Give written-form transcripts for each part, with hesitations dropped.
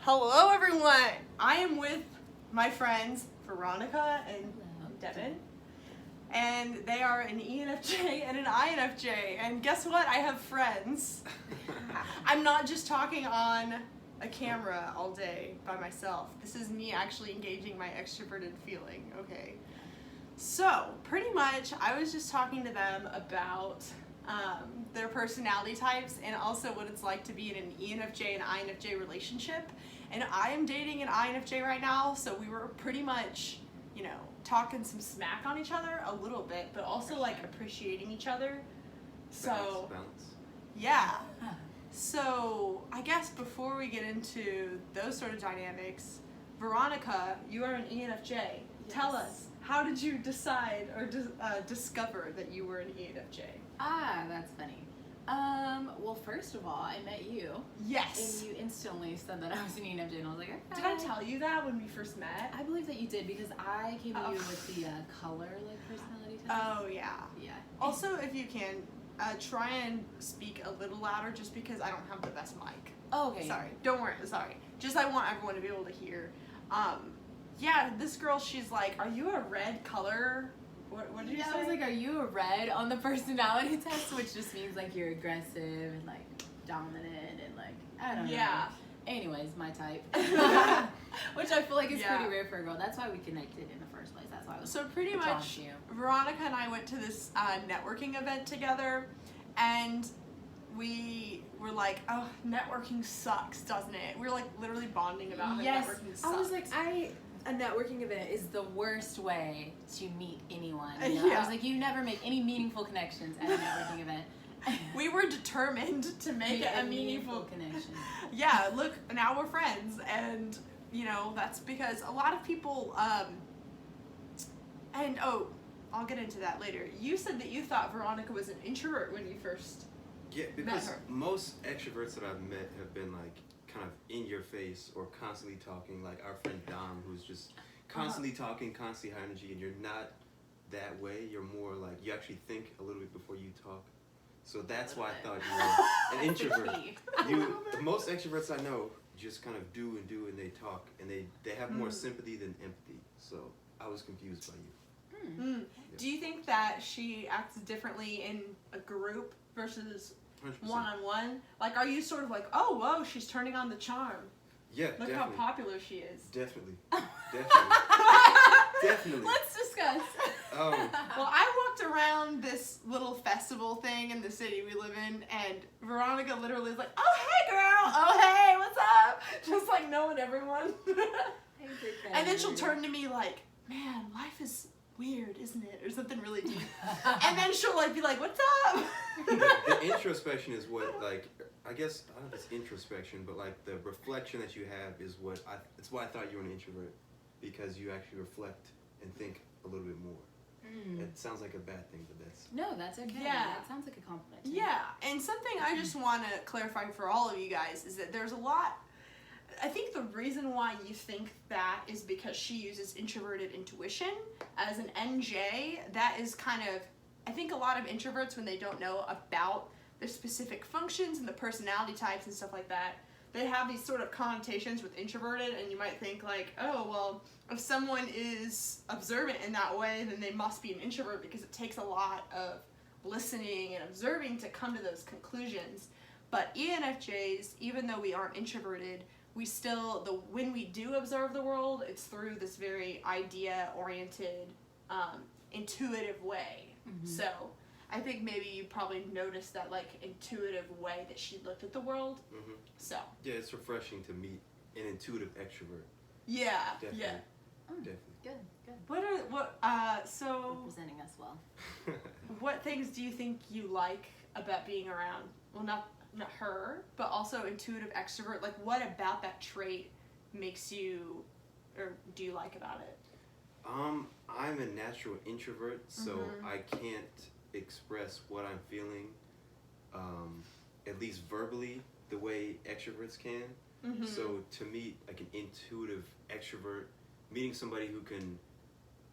Hello everyone! I am with my friends Veronica and Devin, and they are an ENFJ and an INFJ, and guess what? I have friends. I'm not just talking on a camera all day by myself. This is me actually engaging my extroverted feeling, okay? So, pretty much, I was just talking to them about their personality types and also what it's like to be in an ENFJ and INFJ relationship. And I am dating an INFJ right now, so we were pretty much, you know, talking some smack on each other a little bit, but also like appreciating each other. So, balance. Yeah. So, I guess before we get into those sort of dynamics, Veronica, you are an ENFJ. Yes. Tell us, how did you decide or discover that you were an ENFJ? That's funny. Well, first of all, I met you. Yes. And you instantly said that I was an ENFJ, and I was like, okay. Did I tell you that when we first met? I believe that you did, because I came to you with the color, personality test. Oh, yeah. Yeah. Also, if you can, try and speak a little louder, just because I don't have the best mic. Oh, okay. Sorry. Don't worry. Sorry. Just I want everyone to be able to hear. Yeah, this girl, she's like, are you a red color? What did you say? I was like, are you a red on the personality test? Which just means like you're aggressive and like dominant and like, I don't know. Yeah. Anyways, my type. Which I feel like is pretty rare for a girl. That's why we connected in the first place. That's why I was so pretty much, Veronica and I went to this networking event together, and we were like, oh, networking sucks, doesn't it? We were like literally bonding about how networking sucks. I was like, a networking event is the worst way to meet anyone. You know? Yeah. I was like, you never make any meaningful connections at a networking event. We were determined to make it a meaningful connection. Yeah, look, now we're friends, and you know, that's because a lot of people, and I'll get into that later. You said that you thought Veronica was an introvert when you first because met her. Most extroverts that I've met have been like kind of in your face or constantly talking, like our friend Dom, who's just constantly talking, constantly high energy, and you're not that way. You're more like, you actually think a little bit before you talk. So that's why I thought you were an introvert. Most extroverts I know just kind of do, and they talk, and they have more sympathy than empathy. So I was confused by you. Yeah. Do you think that she acts differently in a group versus 100%. one-on-one? Like, are you sort of like, oh, whoa, she's turning on the charm. Yeah, Look definitely. how popular she is. Definitely. Definitely. Let's discuss. Well, I walked around this little festival thing in the city we live in, and Veronica literally is like, oh, hey, girl. Oh, hey, what's up? Just like knowing everyone. And then she'll turn to me like, man, life is weird, isn't it? Or something really deep. And then she'll like be like, what's up? The introspection is what, like, I guess, I don't know if it's introspection, but like the reflection that you have is it's why I thought you were an introvert, because you actually reflect and think a little bit more. It sounds like a bad thing, but that's okay. Yeah. That sounds like a compliment. Yeah, and something I just want to clarify for all of you guys is that there's a lot. I think the reason why you think that is because she uses introverted intuition. As an NJ, that is kind of, I think a lot of introverts, when they don't know about the specific functions and the personality types and stuff like that, they have these sort of connotations with introverted, and you might think like, oh, well, if someone is observant in that way, then they must be an introvert, because it takes a lot of listening and observing to come to those conclusions. But ENFJs, even though we aren't introverted, we still, when we do observe the world, it's through this very idea-oriented, intuitive way. So I think maybe you probably noticed that like intuitive way that she looked at the world. So yeah, it's refreshing to meet an intuitive extrovert. Yeah, Definitely. yeah. Definitely. Good. So representing us well. what things do you think you like about being around? Well, not her, but also intuitive extrovert. Like, what about that trait makes you, or do you like about it? I'm a natural introvert, so I can't express what I'm feeling, at least verbally, the way extroverts can. So to meet like an intuitive extrovert, meeting somebody who can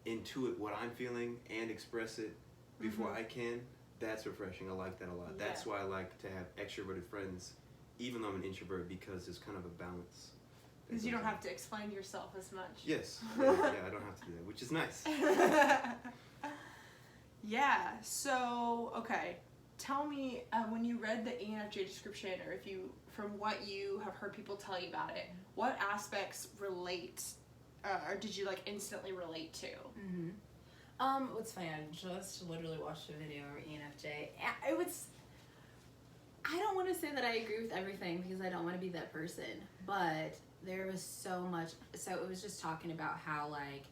intuit what I'm feeling and express it before I can, that's refreshing. I like that a lot. That's why I like to have extroverted friends, even though I'm an introvert, because there's kind of a balance Because you don't have to explain yourself as much. Yes. Yeah, I don't have to do that, which is nice. Yeah, so, okay. Tell me, when you read the ENFJ description, or if you, from what you have heard people tell you about it, what aspects relate, or did you, like, instantly relate to? What's funny, I just literally watched a video of ENFJ. I don't want to say that I agree with everything because I don't want to be that person, but there was so much, so it was just talking about how, like,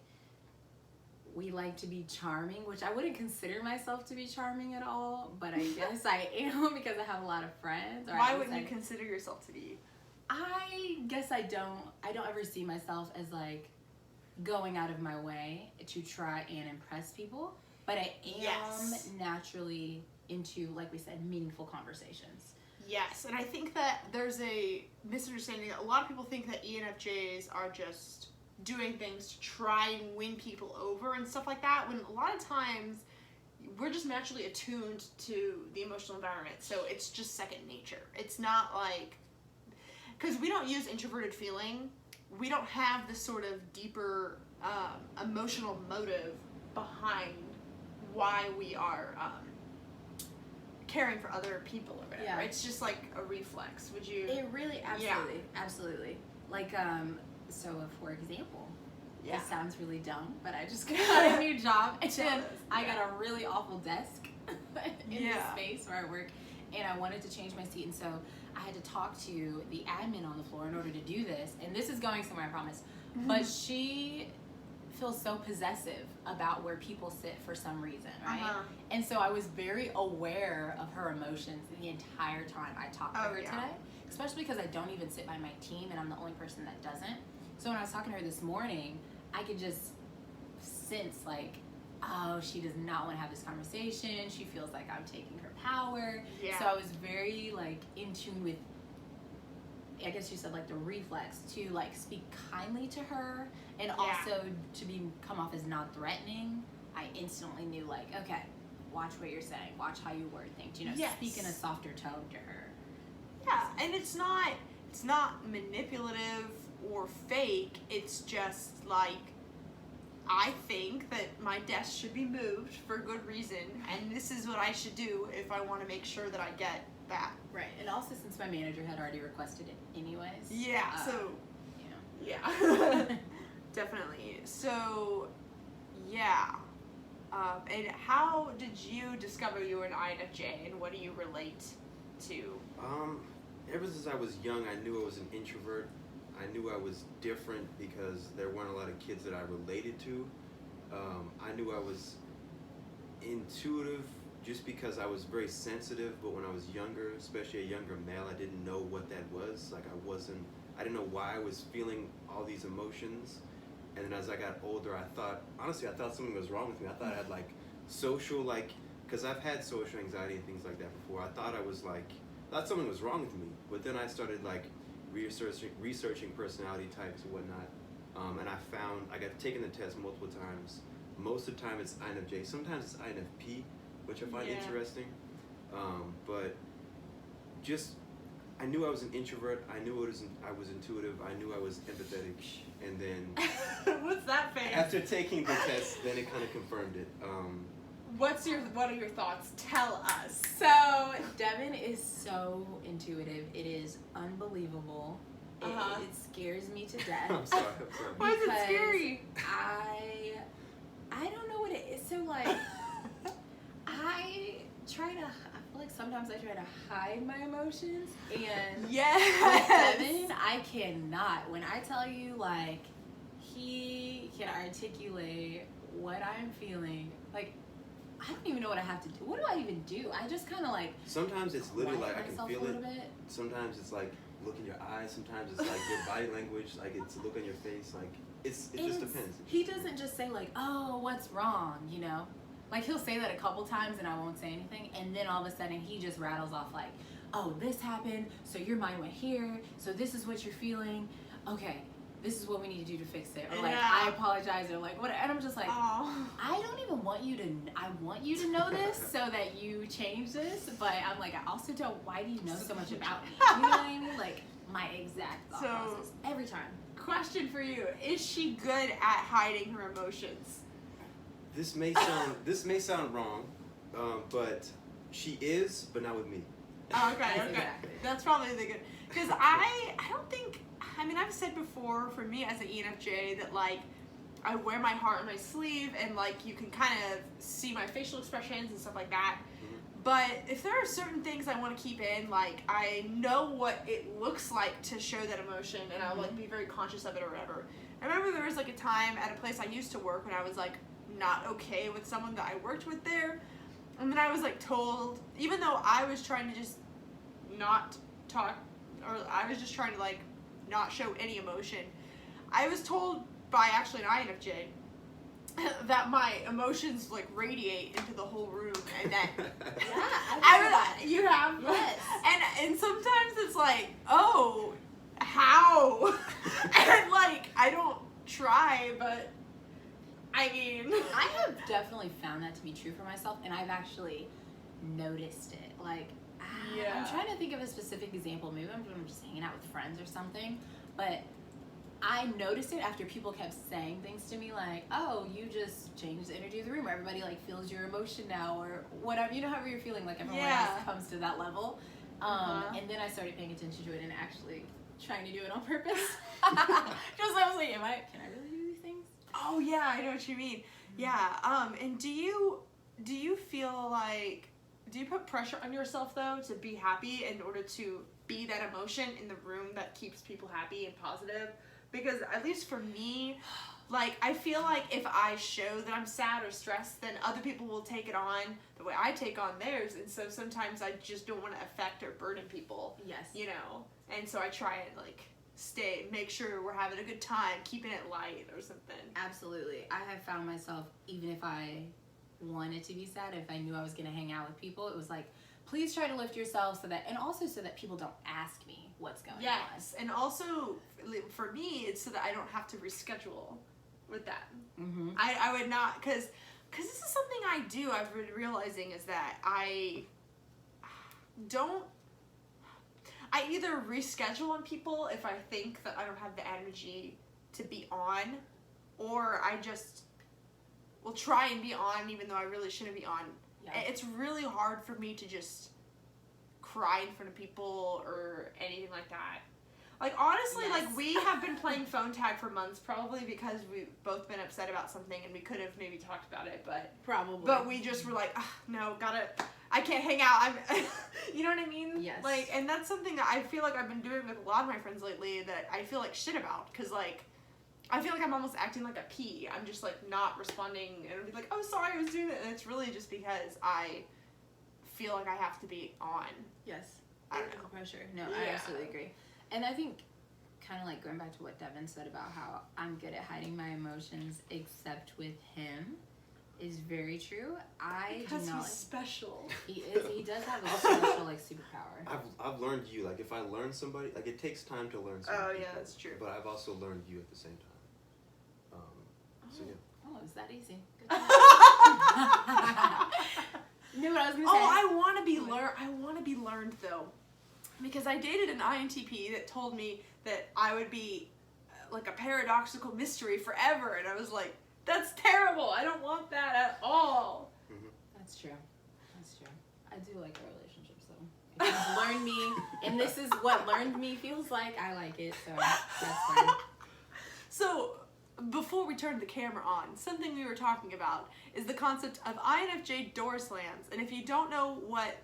we like to be charming, which I wouldn't consider myself to be charming at all, but I guess I am because I have a lot of friends. Or Why wouldn't you consider yourself to be? I guess I don't ever see myself as, like, going out of my way to try and impress people, but I am naturally into, like we said, meaningful conversations. Yes, and I think that there's a misunderstanding. A lot of people think that ENFJs are just doing things to try and win people over and stuff like that, when a lot of times we're just naturally attuned to the emotional environment, so it's just second nature. It's not like, because we don't use introverted feeling, we don't have this sort of deeper emotional motive behind why we are caring for other people or whatever. Yeah. It's just like a reflex. Would you? It really, absolutely. Like, so for example, it sounds really dumb, but I just got a new job and I got a really awful desk in the space where I work, and I wanted to change my seat, and so I had to talk to the admin on the floor in order to do this, and this is going somewhere, I promise. But she feels so possessive about where people sit for some reason, right? And so I was very aware of her emotions the entire time I talked to her today, especially because I don't even sit by my team and I'm the only person that doesn't. So when I was talking to her this morning, I could just sense, like, oh, she does not want to have this conversation. She feels like I'm taking her power. Yeah. So I was very, like, in tune with, I guess you said, like, the reflex to, like, speak kindly to her and also to come off as non-threatening. I instantly knew, like, okay, watch what you're saying. Watch how you word things. You know, speak in a softer tone to her. Yeah, and it's not manipulative or fake. It's just like, I think that my desk should be moved for good reason, and this is what I should do if I want to make sure that I get that. Right, and also since my manager had already requested it anyways. Yeah, so, yeah. Definitely. So, yeah. And how did you discover you were an INFJ, and what do you relate to? Ever since I was young, I knew I was an introvert. I knew I was different because there weren't a lot of kids that I related to. I knew I was intuitive just because I was very sensitive, but when I was younger, especially a younger male, I didn't know what that was. Like, I didn't know why I was feeling all these emotions. And then as I got older, I thought something was wrong with me. I thought I had, like, social, like, because I've had social anxiety and things like that before. I thought something was wrong with me. But then I started, like, researching personality types and whatnot, and I got taken the test multiple times. Most of the time it's INFJ, sometimes it's INFP, which I find interesting, but just, I knew I was an introvert, I knew I was intuitive, I knew I was empathetic, and then what's that face? After taking the test, then it kind of confirmed it. What are your thoughts? Tell us. So, Devin is so intuitive. It is unbelievable. It scares me to death. I'm sorry. Why is it scary? I don't know what it is. So, like, I feel like sometimes I try to hide my emotions, and with Devin, I cannot. When I tell you, like, he can articulate what I'm feeling, like, I don't even know what I have to do. What do I even do? I just kind of, like, sometimes it's literally like I can feel it. Bit. Sometimes it's like look in your eyes. Sometimes it's like your body language. Like, it's look on your face. Like, it just depends. He doesn't just say, like, oh, what's wrong, you know? Like, he'll say that a couple times and I won't say anything, and then all of a sudden he just rattles off, like, oh, this happened, so your mind went here, so this is what you're feeling, okay, this is what we need to do to fix it, or, like, I apologize, or, like, what, and I'm just like, I don't even want you to, I want you to know this so that you change this, but I'm like, I also don't, why do you know so much about me? You know what I mean? Like, my exact thought process, every time. question for you. Is she good at hiding her emotions? This may sound wrong, but she is, but not with me. Okay. Exactly. That's probably the good. Because I don't think, I mean, I've said before, for me as an ENFJ, that, like, I wear my heart on my sleeve, and, like, you can kind of see my facial expressions and stuff like that. Mm-hmm. But if there are certain things I want to keep in, like, I know what it looks like to show that emotion, and I'll, like, be very conscious of it or whatever. I remember there was, like, a time at a place I used to work when I was, like, not okay with someone that I worked with there. And then I was, like, told, even though I was trying to just not talk, or I was just trying to, like, not show any emotion, I was told by actually an INFJ that my emotions, like, radiate into the whole room, and that you have, yes, and sometimes it's like, oh, how? And, like, I don't try, but I mean, I have definitely found that to be true for myself, and I've actually noticed it. Like, I'm trying to think of a specific example. Maybe I'm just hanging out with friends or something, but I noticed it after people kept saying things to me like, oh, you just changed the energy of the room, or everybody, like, feels your emotion now, or whatever, you know, however you're feeling, like, everyone else comes to that level. And then I started paying attention to it and actually trying to do it on purpose. Because I was like, can I really do these things? Oh yeah, I know what you mean. Yeah. And do you feel like, do you put pressure on yourself though to be happy in order to be that emotion in the room that keeps people happy and positive? Because at least for me, like, I feel like if I show that I'm sad or stressed, then other people will take it on the way I take on theirs, and so sometimes I just don't want to affect or burden people. Yes. You know, and so I try and, like, make sure we're having a good time, keeping it light or something. Absolutely. I have found myself, even if I wanted to be sad, if I knew I was going to hang out with people, it was like, please try to lift yourself so that people don't ask me what's going on. Yes, and also for me, it's so that I don't have to reschedule with that. Mm-hmm. I would not, because this is something I do, I've been realizing, is that I either reschedule on people if I think that I don't have the energy to be on, or I just will try and be on even though I really shouldn't be on. Yeah. It's really hard for me to just cry in front of people or anything like that. Like, honestly, yes. Like, we have been playing phone tag for months, probably because we've both been upset about something and we could have maybe talked about it, but we just were like, no, I can't hang out. You know what I mean? Yes. Like, and that's something that I feel like I've been doing with a lot of my friends lately that I feel like shit about, because, like, I feel like I'm almost acting like a P. I'm just, like, not responding, and I'll be like, oh, sorry, I was doing that, and it's really just because I feel like I have to be on. Yes. I don't know. Pressure. No, I absolutely agree. And I think, kind of like going back to what Devin said about how I'm good at hiding my emotions except with him, is very true. Because he's special. He is. He does have a special, like, superpower. I've learned you. Like, if I learn somebody, like, it takes time to learn somebody. Oh, yeah, that's true. But I've also learned you at the same time. So, yeah. Oh, it was that easy. Good No, what I was gonna say. I want to be learned though, because I dated an INTP that told me that I would be like a paradoxical mystery forever, and I was like, that's terrible. I don't want that at all. Mm-hmm. That's true. I do like our relationships though. If you've learned me, and this is what learned me feels like, I like it. So that's fine. So, before we turned the camera on, something we were talking about is the concept of INFJ door slams. And if you don't know what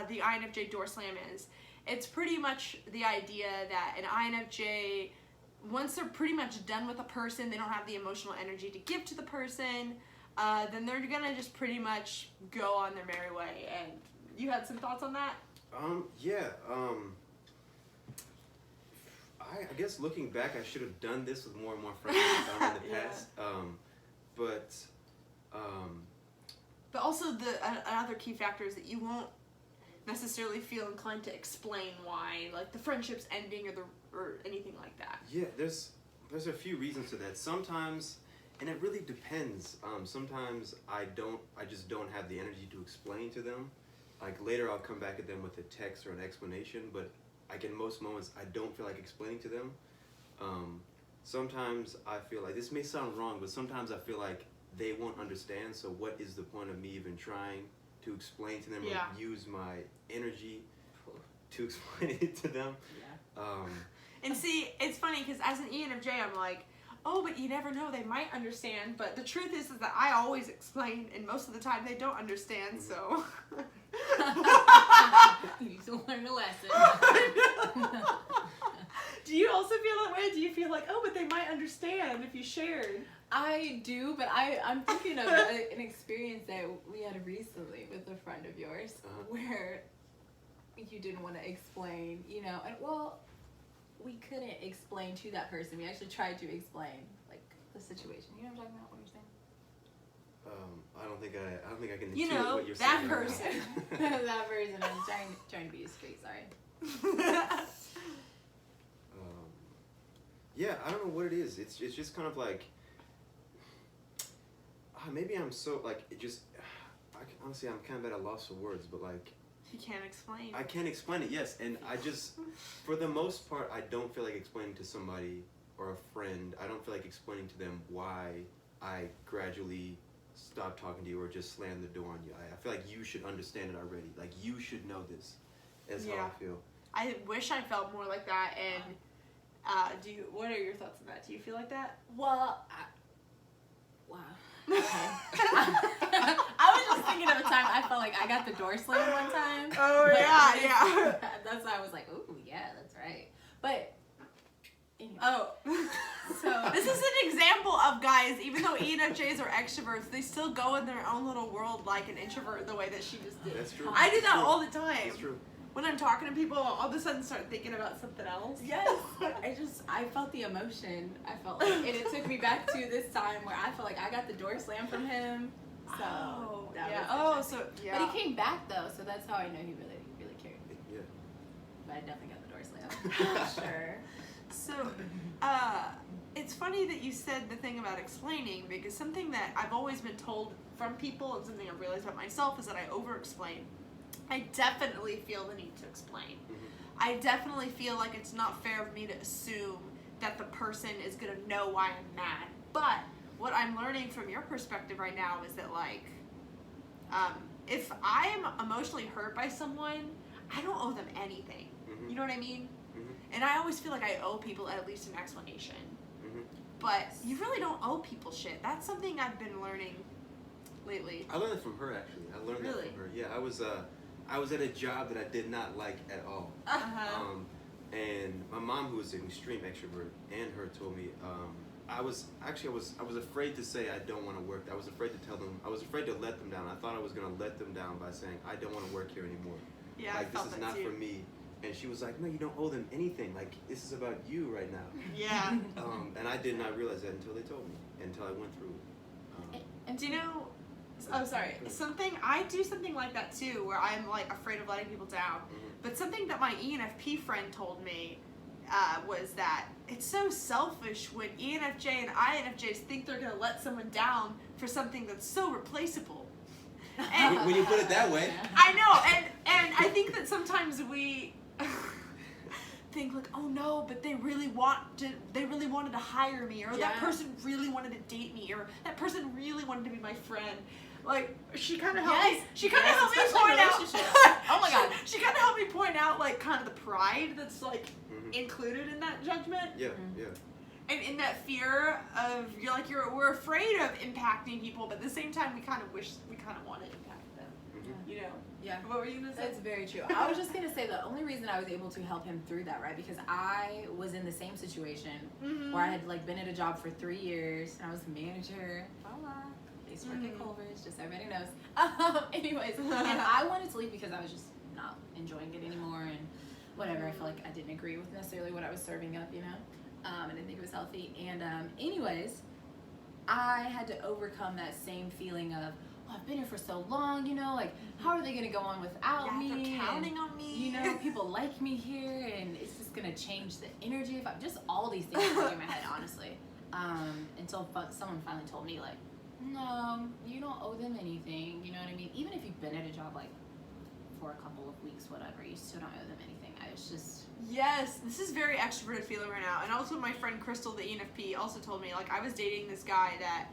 the INFJ door slam is, it's pretty much the idea that an INFJ, once they're pretty much done with a person, they don't have the emotional energy to give to the person, then they're gonna just pretty much go on their merry way. And you had some thoughts on that? I guess looking back, I should have done this with more and more friends in the past. But also another key factor is that you won't necessarily feel inclined to explain why, like, the friendship's ending or anything like that. Yeah, there's a few reasons to that. Sometimes, and it really depends. Sometimes I just don't have the energy to explain to them. Like, later I'll come back at them with a text or an explanation, but like, in most moments I don't feel like explaining to them. sometimes I feel like, this may sound wrong, but sometimes I feel like they won't understand, so what is the point of me even trying to explain to them or use my energy to explain it to them? And see, it's funny because as an ENFJ, I'm like, oh, but you never know, they might understand. But the truth is that I always explain, and most of the time they don't understand, so. You need to learn a lesson. Do you also feel that way? Do you feel like, oh, but they might understand if you shared? I do, but I'm thinking of an experience that we had recently with a friend of yours where you didn't want to explain, you know, and well, we couldn't explain to that person. We actually tried to explain, like, the situation. You know what I'm talking about? What you're saying? I don't think I can you intuit know, what you're that saying. person. That person. I'm trying to be discreet. Sorry. Yeah, I don't know what it is. It's just kind of like, maybe I'm so like honestly I'm kind of at a loss for words, but like. You can't explain. I can't explain it, yes, and I just, for the most part, I don't feel like explaining to somebody or a friend. I don't feel like explaining to them why I gradually stopped talking to you or just slammed the door on you. I feel like you should understand it already. Like, you should know this. Is how I feel. I wish I felt more like that. And what are your thoughts on that? Do you feel like that? Well, wow. Okay. I was just thinking of a time I felt like I got the door slammed one time. Oh, yeah. That's why I was like, ooh, yeah, that's right. But, anyway. Oh. So, this is an example of, guys, even though ENFJs are extroverts, they still go in their own little world like an introvert the way that she just did. That's true. I do that all the time. That's true. When I'm talking to people, I'll all of a sudden start thinking about something else. Yes. I felt the emotion. I felt like, and it took me back to this time where I felt like I got the door slammed from him. So, But he came back though, so that's how I know he really cared. Yeah. But I definitely got the door slammed. Sure. So, it's funny that you said the thing about explaining, because something that I've always been told from people and something I've realized about myself is that I over-explain. I definitely feel the need to explain. I definitely feel like it's not fair of me to assume that the person is going to know why I'm mad. But what I'm learning from your perspective right now is that, like, if I am emotionally hurt by someone, I don't owe them anything. You know what I mean? And I always feel like I owe people at least an explanation. But you really don't owe people shit. That's something I've been learning lately. I learned it from her, actually. I learned that from her. Yeah, I was at a job that I did not like at all. And my mom, who was an extreme extrovert, and her told me, I was afraid to say I don't want to work. I was afraid to tell them. I was afraid to let them down. I thought I was going to let them down by saying I don't want to work here anymore. Yeah, like, this is not for me. And she was like, no, you don't owe them anything. Like, this is about you right now. Yeah. And I did not realize that until they told me, until I went through. And do you know? Oh, sorry. I do something like that too, where I'm like afraid of letting people down. But something that my ENFP friend told me was that it's so selfish when ENFJ and INFJs think they're gonna let someone down for something that's so replaceable. And when you put it that way. I know, and I think that sometimes we think like, oh no, but they really wanted to hire me, or that person really wanted to date me, or that person really wanted to be my friend. Like, she kind of helped me. She kind of helped me point out. Oh my god. She kind of helped me point out like kind of the pride that's like included in that judgment. Yeah, yeah. And in that fear of we're afraid of impacting people, but at the same time we kind of wish we kind of want to impact them. You know. Yeah. What were you gonna say? That's very true. I was just gonna say the only reason I was able to help him through that, right? Because I was in the same situation where I had like been at a job for 3 years and I was the manager. I used to work at Culver's, just so everybody knows. Anyways, and I wanted to leave because I was just not enjoying it anymore and whatever. I felt like I didn't agree with necessarily what I was serving up, you know. I didn't think it was healthy. And anyways, I had to overcome that same feeling of, oh, I've been here for so long, you know, like, how are they going to go on without me? They're counting on me. You know, people like me here, and it's just going to change the energy. If just all these things going in my head, honestly. Until someone finally told me, like, no, you don't owe them anything, you know what I mean? Even if you've been at a job, like, for a couple of weeks, whatever, you still don't owe them anything. I It's just... Yes, this is very extroverted feeling right now. And also my friend Crystal, the ENFP, also told me, like, I was dating this guy that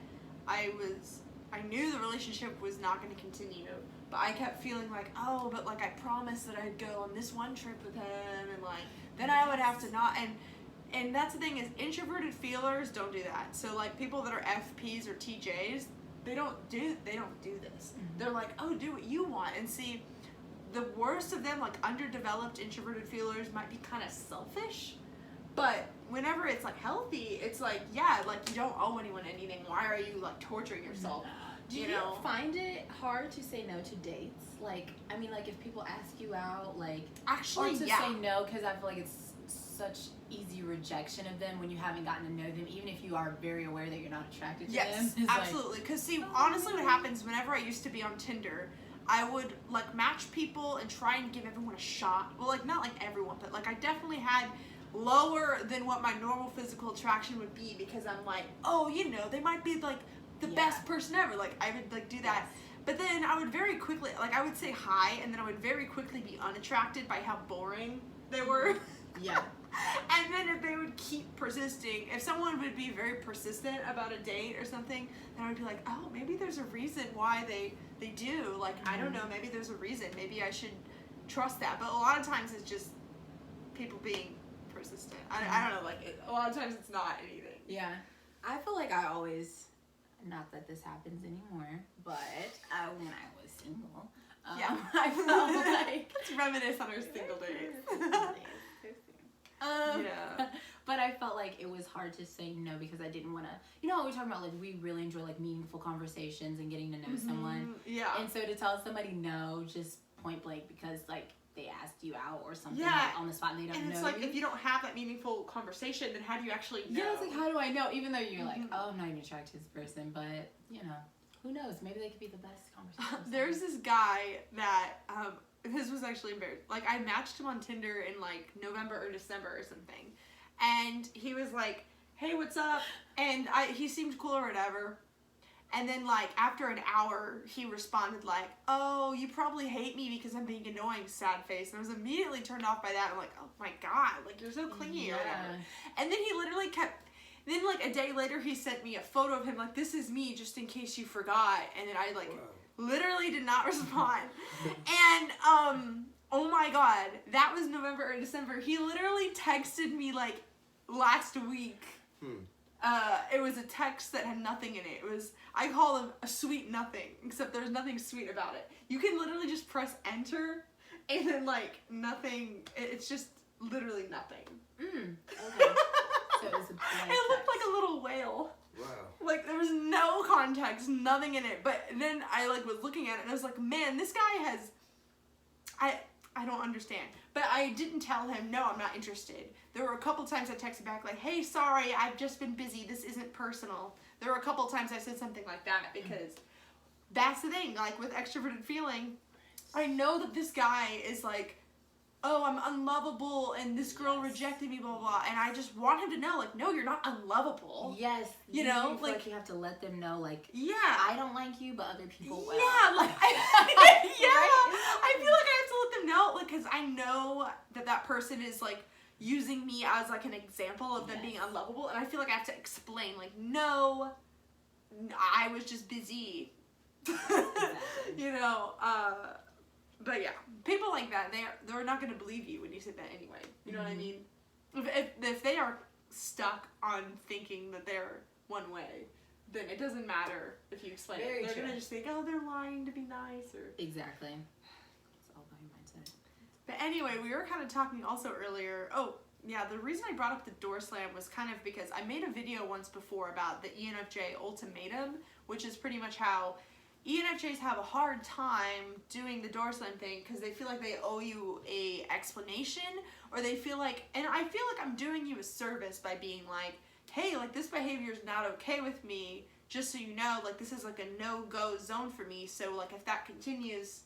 I knew the relationship was not going to continue, but I kept feeling like, oh, but, like, I promised that I'd go on this one trip with him, and, like, then I would have to not, and that's the thing is, introverted feelers don't do that. So, like, people that are FPs or TJs, they don't do this. Mm-hmm. They're like, oh, do what you want, and see, the worst of them, like underdeveloped introverted feelers, might be kind of selfish, but whenever it's like healthy, it's like, yeah, like you don't owe anyone anything. Why are you like torturing yourself? Do you find it hard to say no to dates? Like, I mean, like if people ask you out, like, actually, or to yeah. say no, because I feel like it's such easy rejection of them when you haven't gotten to know them, even if you are very aware that you're not attracted to them. Yes, absolutely. Because see, honestly, what happens whenever I used to be on Tinder, I would like match people and try and give everyone a shot. Well, like not like everyone, but like I definitely had lower than what my normal physical attraction would be, because I'm like, oh, you know, they might be like the best person ever. Like I would like do that. Yes. But then I would very quickly, like I would say hi, and then I would very quickly be unattracted by how boring they were. Yeah. And then if they would keep persisting, if someone would be very persistent about a date or something, then I would be like, oh, maybe there's a reason why they do. Like, I don't know, maybe there's a reason. Maybe I should trust that. But a lot of times it's just people being persistent. I don't know, like, a lot of times it's not anything. Yeah. I feel like I always, not that this happens anymore, but when I was single, I felt like... Let's reminisce on our single days. Yeah. But I felt like it was hard to say no because I didn't want to, you know what we're talking about, like we really enjoy like meaningful conversations and getting to know someone. Yeah. And so to tell somebody no just point blank because like they asked you out or something like, on the spot and they don't know. And it's like if you don't have that meaningful conversation, then how do you actually know? Yeah, it's like how do I know? Even though you're like, oh, I'm not even attracted to this person, but you know, who knows? Maybe they could be the best conversation. There's this guy that this was actually embarrassing. Like, I matched him on Tinder in, like, November or December or something. And he was like, hey, what's up? And he seemed cool or whatever. And then, like, after an hour, he responded, like, oh, you probably hate me because I'm being annoying, sad face. And I was immediately turned off by that. I'm like, oh, my God. Like, you're so clingy or whatever. And then he literally kept... Then, like, a day later, he sent me a photo of him, like, this is me, just in case you forgot. And then I, like... Wow. Literally did not respond. And, oh my God, that was November or December. He literally texted me, like, last week. It was a text that had nothing in it. It was, I call him a sweet nothing, except there's nothing sweet about it. You can literally just press enter, and then, like, nothing, it's just literally nothing. Okay. So it was a it looked like a little whale. Wow. Like, there was no context, nothing in it. But then I, like, was looking at it, and I was like, man, this guy has... I don't understand. But I didn't tell him, no, I'm not interested. There were a couple times I texted back, like, hey, sorry, I've just been busy. This isn't personal. There were a couple times I said something like that, because that's the thing. Like, with extroverted feeling, I know that this guy is, like, oh, I'm unlovable, and this girl rejected me, blah, blah, blah. And I just want him to know, like, no, you're not unlovable. Yes. You know? Like, you have to let them know, like, yeah. I don't like you, but other people will. Yeah, like, I feel like I have to let them know, like, because I know that person is, like, using me as, like, an example of them being unlovable. And I feel like I have to explain, like, no, I was just busy. You know, but yeah, people like that, they're not going to believe you when you say that anyway. You know what I mean? If they are stuck on thinking that they're one way, then it doesn't matter if you explain it. They're going to just think, oh, they're lying to be nice. Or exactly. It's all about your mindset. But anyway, we were kind of talking also earlier. Oh, yeah, the reason I brought up the door slam was kind of because I made a video once before about the ENFJ ultimatum, which is pretty much how ENFJs have a hard time doing the door slam thing because they feel like they owe you a explanation, or they feel like, and I feel like I'm doing you a service by being like, hey, like, this behavior is not okay with me, just so you know, like, this is like a no-go zone for me, so, like, if that continues,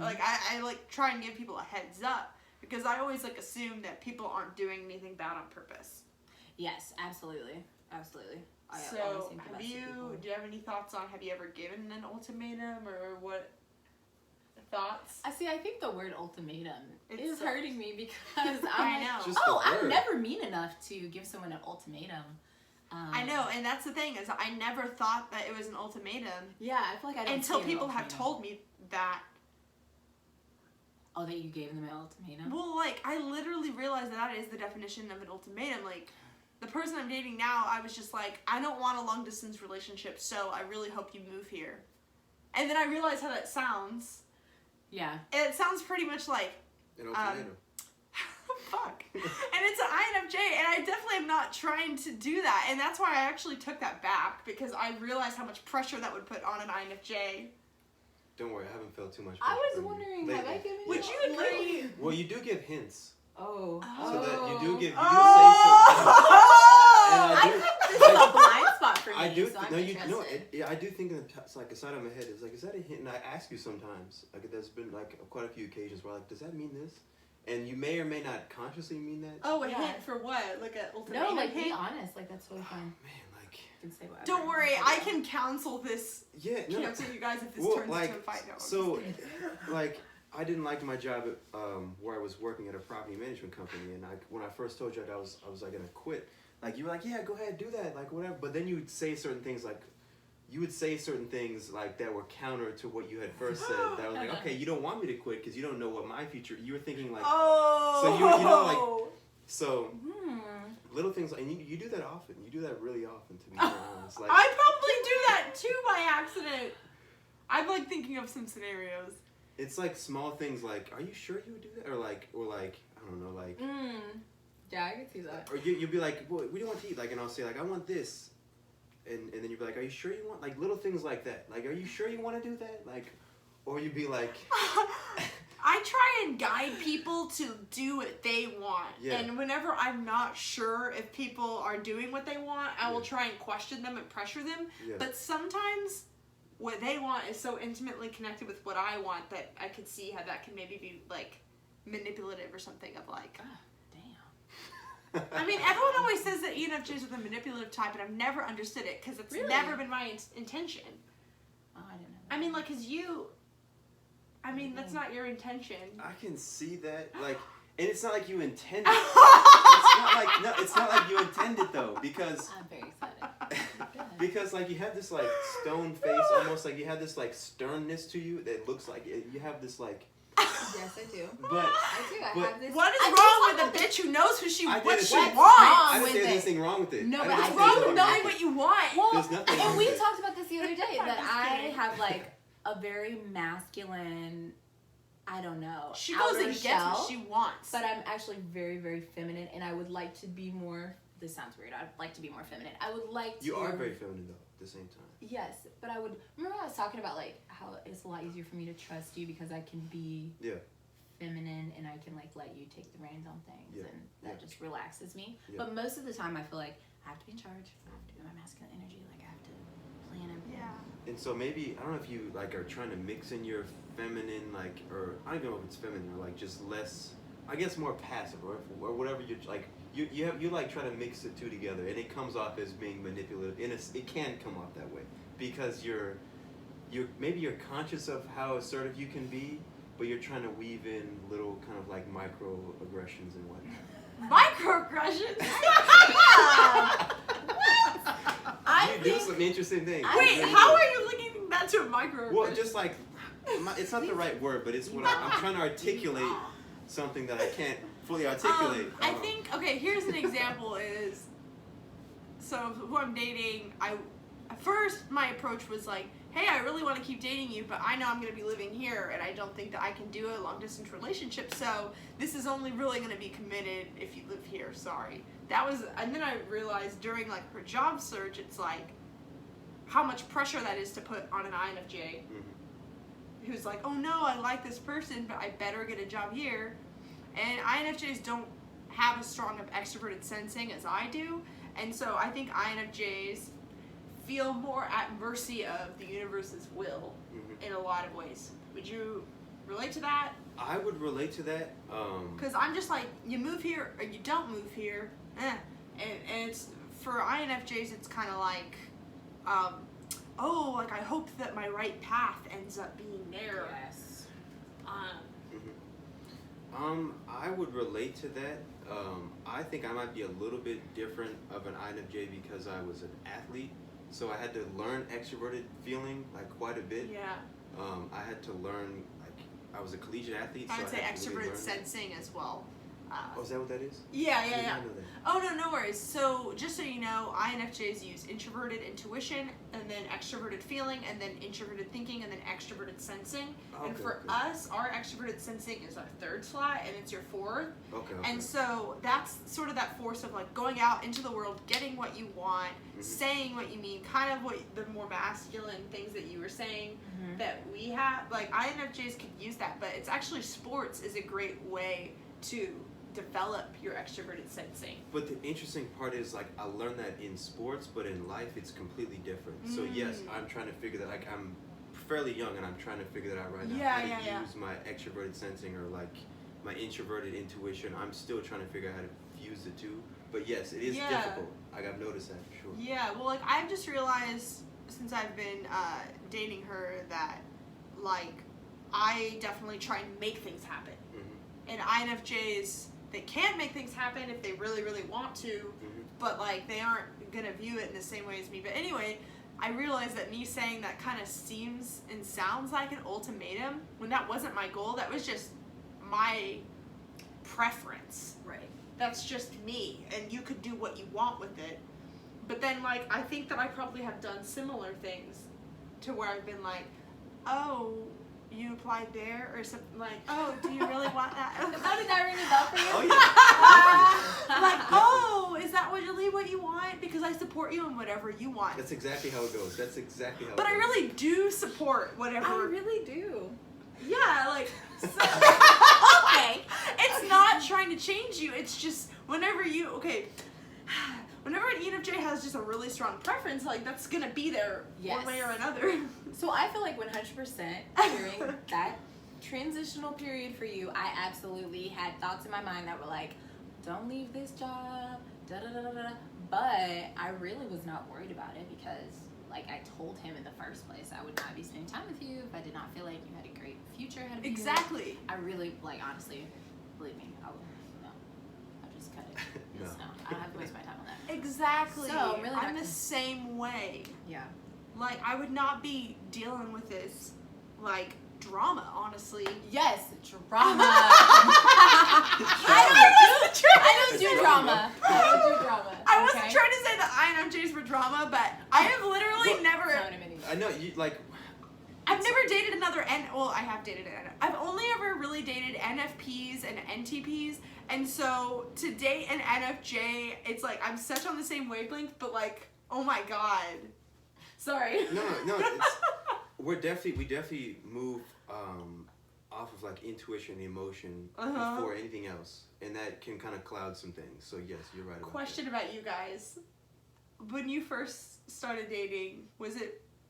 like, I like try and give people a heads up, because I always, like, assume that people aren't doing anything bad on purpose. Yes, absolutely, absolutely. So, do you have any thoughts on, have you ever given an ultimatum, or what thoughts? I think the word ultimatum is sucks. hurting me because I know. Just I'm never mean enough to give someone an ultimatum. I know, and that's the thing is I never thought that it was an ultimatum. Yeah, I feel like I don't until see it an people have ultimatum. told me that. Oh, that you gave them an ultimatum? Well, like, I literally realized that is the definition of an ultimatum. Like, the person I'm dating now, I was just like, I don't want a long-distance relationship, so I really hope you move here. And then I realized how that sounds. Yeah. And it sounds pretty much like... An ultimatum. Fuck. And it's an INFJ, and I definitely am not trying to do that. And that's why I actually took that back, because I realized how much pressure that would put on an INFJ. Don't worry, I haven't felt too much. I was from you wondering, lately. have I given Would you agree? Well, you do give hints. Oh. So that you do give, you do Oh! say something. And I think this is a blind spot for me, I do. so I'm No, you interested. know. Yeah, I do think it's like a side of my head. It's like, is that a hint? And I ask you sometimes. Like, there's been like quite a few occasions where like, does that mean this? And you may or may not consciously mean that. Oh, a Yeah. hint for what? Like an ultimatum No, like, hint? be honest. Like, that's totally fine. Man, like. You can say whatever. Don't worry, I can counsel this. Yeah, no. Cancel you guys if this Well, turns like, into a fight. No, I'm so, just kidding. like, I didn't like my job at where I was working at a property management company, and when I first told you that I was like gonna quit, like you were like, yeah, go ahead, do that, like whatever. But then you would say certain things like that were counter to what you had first said. That was like, okay, you don't want me to quit because you don't know what my future. You were thinking like, so you know like, so little things, and you do that often. You do that really often, to be honest. Like, I probably do that too by accident. I'm like thinking of some scenarios. it's like small things like, are you sure you would do that, or like I don't know, like. Yeah, I can see that. Or you'll be like, well, we don't want to eat, like, and I'll say like, I want this, and then you'll be like, are you sure you want, like, little things like that, like, are you sure you want to do that, like, or you'd be like, I try and guide people to do what they want, Yeah. and whenever I'm not sure if people are doing what they want, I will try and question them and pressure them. Yeah. But sometimes what they want is so intimately connected with what I want that I could see how that can maybe be like manipulative or something of like. I mean, everyone always says that ENFJs are the manipulative type, and I've never understood it because it's Really? never been my intention. Oh, I didn't know that. I mean, like, cause you. I mean, that's not your intention. I can see that, like, and it's not like you intended. It's not like you intended though, because I'm very excited. because like you have this like stone face, almost like you have this like sternness to you that looks like you have this like. Yes, I do. But I do. I but- have this. What is I wrong think with a bitch who knows who she I what didn't she say- wants? I didn't with say there's it. anything wrong with it. No, I but didn't I say What's wrong there's with nothing knowing what you want? Well, There's nothing wrong and we with it. talked about this the other day I'm that just I kidding. have like a very masculine, I don't know, She goes outer and gets shell, what she wants. but I'm actually very, very feminine, and I would like to be more. This sounds weird. I'd like to be more feminine. I would like to. You are very feminine though, at the same time. Yes, but I would. Remember I was talking about like how it's a lot easier for me to trust you because I can be feminine and I can like let you take the reins on things, and that just relaxes me. Yeah. But most of the time I feel like I have to be in charge. I have to be my masculine energy. Like I have to plan everything. Yeah. And so maybe I don't know if you like are trying to mix in your feminine like, or I don't even know if it's feminine or like just less, I guess more passive or whatever you like. You like try to mix the two together, and it comes off as being manipulative. It can come off that way because you're maybe you're conscious of how assertive you can be, but you're trying to weave in little kind of like microaggressions and whatnot. Microaggressions? You do some interesting things. Wait, how are you linking that to a microaggression? Well, just like it's not the right word, but it's what I'm trying to articulate something that I can't fully articulate. I think, okay, here's an example is, so who I'm dating, at first my approach was like, hey, I really want to keep dating you, but I know I'm going to be living here, and I don't think that I can do a long-distance relationship, so this is only really going to be committed if you live here, sorry. And then I realized during, like, her job search, it's like, how much pressure that is to put on an INFJ, who's like, oh no, I like this person, but I better get a job here. And INFJs don't have as strong of extroverted sensing as I do, and so I think INFJs feel more at mercy of the universe's will in a lot of ways. Would you relate to that? I would relate to that. Because I'm just like, you move here or you don't move here, and it's for INFJs, it's kind of like, oh, like I hope that my right path ends up being there. Yes. I would relate to that. I think I might be a little bit different of an INFJ because I was an athlete, so I had to learn extroverted feeling like quite a bit. Yeah. I had to learn, like, I was a collegiate athlete, so I would say had to really extroverted learn sensing as well. Oh, is that what that is? Yeah, I yeah, did yeah. not know that. Oh, no worries. So, just so you know, INFJs use introverted intuition, and then extroverted feeling, and then introverted thinking, and then extroverted sensing. Okay, and for okay. us, our extroverted sensing is our third slot, and it's your fourth. Okay. And so, that's sort of that force of, like, going out into the world, getting what you want, saying what you mean, kind of what the more masculine things that you were saying that we have. Like, INFJs could use that, but it's actually sports is a great way to develop your extroverted sensing. But the interesting part is, like, I learned that in sports, but in life it's completely different. So yes, I'm trying to figure that, like, I'm fairly young and I'm trying to figure that out right now. How to use my extroverted sensing or, like, my introverted intuition. I'm still trying to figure out how to fuse the two. But yes, it is difficult. Like, I've noticed that for sure. Yeah, well, like, I've just realized since I've been dating her that, like, I definitely try and make things happen. And INFJs, they can make things happen if they really, really want to, but, like, they aren't going to view it in the same way as me. But anyway, I realized that me saying that kind of seems and sounds like an ultimatum when that wasn't my goal. That was just my preference. Right. That's just me, and you could do what you want with it. But then, like, I think that I probably have done similar things to where I've been like, oh, you applied there, or something, like, oh, do you really want that? How did that ring a bell for you? Oh, yeah. Like, oh, is that really what you want? Because I support you in whatever you want. That's exactly how it goes. That's exactly how But it I goes. really do support whatever. I really do. Yeah, like, so, Okay. it's not trying to change you. It's just whenever an ENFJ has just a really strong preference, like, that's gonna be there one way or another. So I feel like 100% during that transitional period for you, I absolutely had thoughts in my mind that were like, don't leave this job, da da da da da. But I really was not worried about it because, like, I told him in the first place, I would not be spending time with you if I did not feel like you had a great future ahead of you. Exactly. I really, like, honestly, believe me, I'll just cut it. Just no. I don't have to waste my time on that. Exactly. So, really I'm the same way. Yeah. Like, I would not be dealing with this, like, drama, honestly. Yes, drama. I don't do drama. I wasn't trying to say that INFJs were drama, but I have literally never. I know you like. I've never dated another I have dated I've only ever really dated NFPs and NTPs, and so to date an NFJ, it's like I'm such on the same wavelength, but, like, oh my god. Sorry. No. We definitely move off of, like, intuition and emotion before anything else, and that can kind of cloud some things. So yes, you're right. Question about you guys: when you first started dating,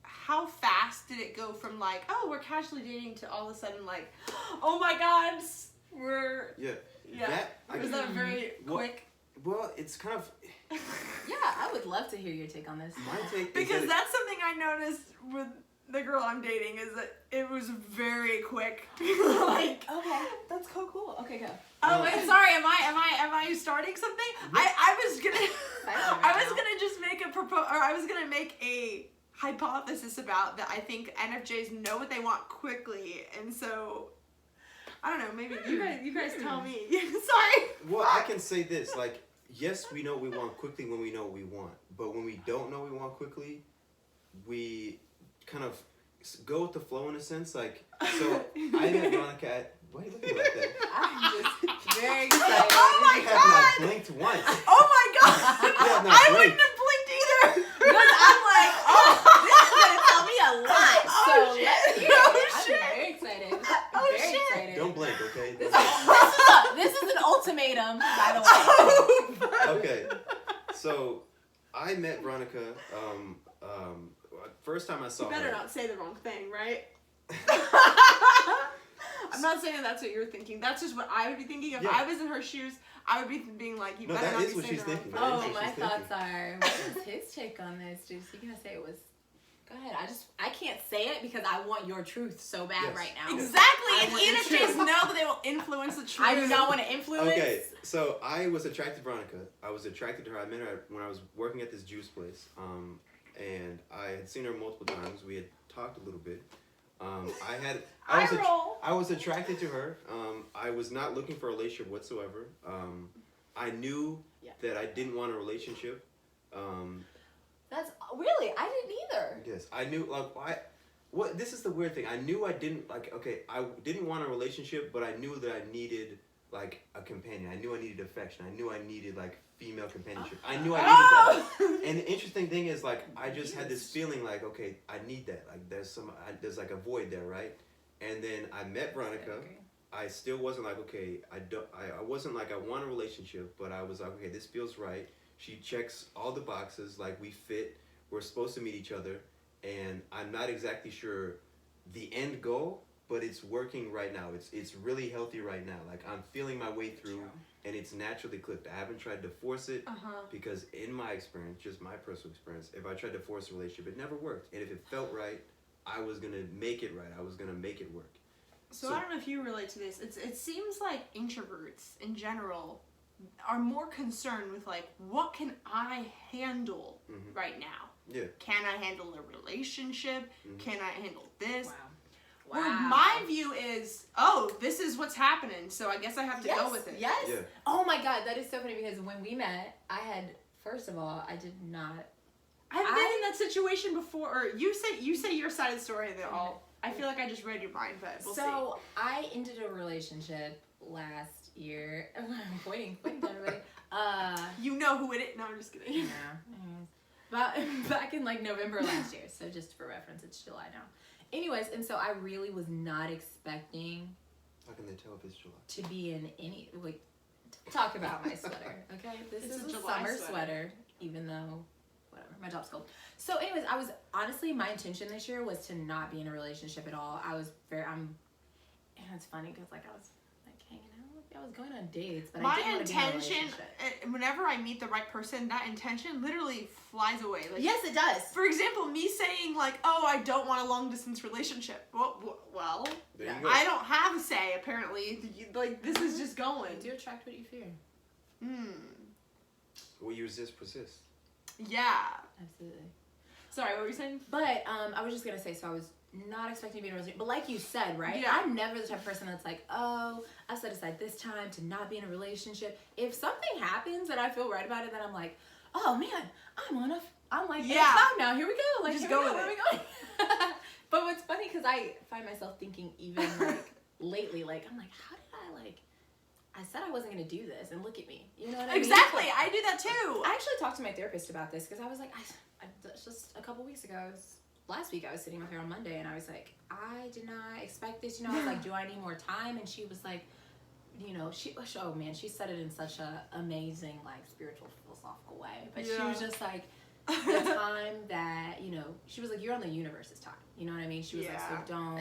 how fast did it go from, like, oh, we're casually dating to all of a sudden, like, oh my god, we're was that very quick? Well, it's kind of. Yeah, I would love to hear your take on this. My take because that's something I noticed with the girl I'm dating is that it was very quick. Like, okay, that's cool. Okay, go. Oh, wait, sorry. Am I starting something? I was gonna just make I was gonna make a hypothesis about that. I think NFJs know what they want quickly, and so I don't know. Maybe you guys tell me. Sorry. Well, I can say this, like. Yes, we know what we want quickly when we know what we want. But when we don't know what we want quickly, we kind of go with the flow in a sense. Like, so I met Veronica at... Why are you looking like that? I'm just very excited. Oh my you god! have not blinked once. Oh my god! You have not I blinked. wouldn't have blinked either! Because I'm like, this is going to tell me a lot. Oh, shit. Oh, shit. I'm very excited. Oh, very shit. excited. Don't blink, okay? This is an ultimatum, by the way. Okay, so I met Veronica. First time I saw her. You better not say the wrong thing, right? I'm not saying that's what you're thinking. That's just what I would be thinking. If I was in her shoes, I would be being like, you better not be saying the wrong thing. Oh, my thoughts are, what was his take on this? Is he going to say it was Go ahead. I can't say it because I want your truth so bad right now. Exactly. And ENFJs know that they will influence the truth. I do not want to influence. Okay, so I was attracted to Veronica. I was attracted to her. I met her when I was working at this juice place. And I had seen her multiple times. We had talked a little bit. I was attracted to her. I was not looking for a relationship whatsoever. I knew that I didn't want a relationship. That's really, I didn't either. Yes, I knew, like, this is the weird thing. I knew I didn't, I didn't want a relationship, but I knew that I needed, like, a companion. I knew I needed affection. I knew I needed, like, female companionship. I knew I needed that. And the interesting thing is, like, I just had this feeling, like, okay, I need that. Like, there's like, a void there, right? And then I met Veronica. I still wasn't like, okay, I wasn't like, I want a relationship, but I was like, okay, this feels right. She checks all the boxes, like we fit, we're supposed to meet each other, and I'm not exactly sure the end goal, but it's working right now. It's really healthy right now. Like I'm feeling my way through, and it's naturally clicked. I haven't tried to force it, because in my experience, just my personal experience, if I tried to force a relationship, it never worked. And if it felt right, I was gonna make it right. I was gonna make it work. So I don't know if you relate to this. It seems like introverts in general are more concerned with like, what can I handle right now? Yeah. Can I handle a relationship? Can I handle this? Wow. Where my view is, oh, this is what's happening, so I guess I have to go with it. Yes. Yeah. Oh my God, that is so funny because when we met, first of all, I did not. I've been in that situation before. Or you say your side of the story, and then I feel like I just read your mind, but we'll see. So I ended a relationship last year. I'm pointing to everybody. You know who it is. No, I'm just kidding. Yeah. But back in like November last year. So just for reference, it's July now. Anyways, and so I really was not expecting. How can they tell if it's July? To be in any talk about my sweater, okay? This is a July summer sweater, even though whatever, my job's cold. So anyways, I was honestly, my intention this year was to not be in a relationship at all. And it's funny because like I was like hanging out, I was going on dates, but I didn't want to be in a relationship. Whenever I meet the right person, that intention literally flies away. Like, yes, it does. For example, me saying like, oh, I don't want a long distance relationship. Well, I don't have a say apparently. Like this is just going. You do attract what you fear. What you resist persists. Yeah. Absolutely. Sorry, what were you saying? But I was just gonna say, so I was not expecting to be in a relationship, but like you said, right? Yeah. I'm never the type of person that's like, oh, I've set aside this time to not be in a relationship. If something happens and I feel right about it, then I'm like, oh man, I'm like, yeah, now here we go. Like, just go go with where it. are we going? But what's funny, because I find myself thinking even like lately, like I'm like, how did I said I wasn't gonna do this, and look at me. You know what I mean? Exactly, I do that too. I actually talked to my therapist about this because I was like, just a couple weeks ago, last week I was sitting with her on Monday, and I was like, I did not expect this. You know, I was like, do I need more time? And she was like, you know, she said it in such a amazing, like, spiritual, philosophical way. But she was just like, the time that, you know, she was like, you're on the universe's time. You know what I mean? She was like, so don't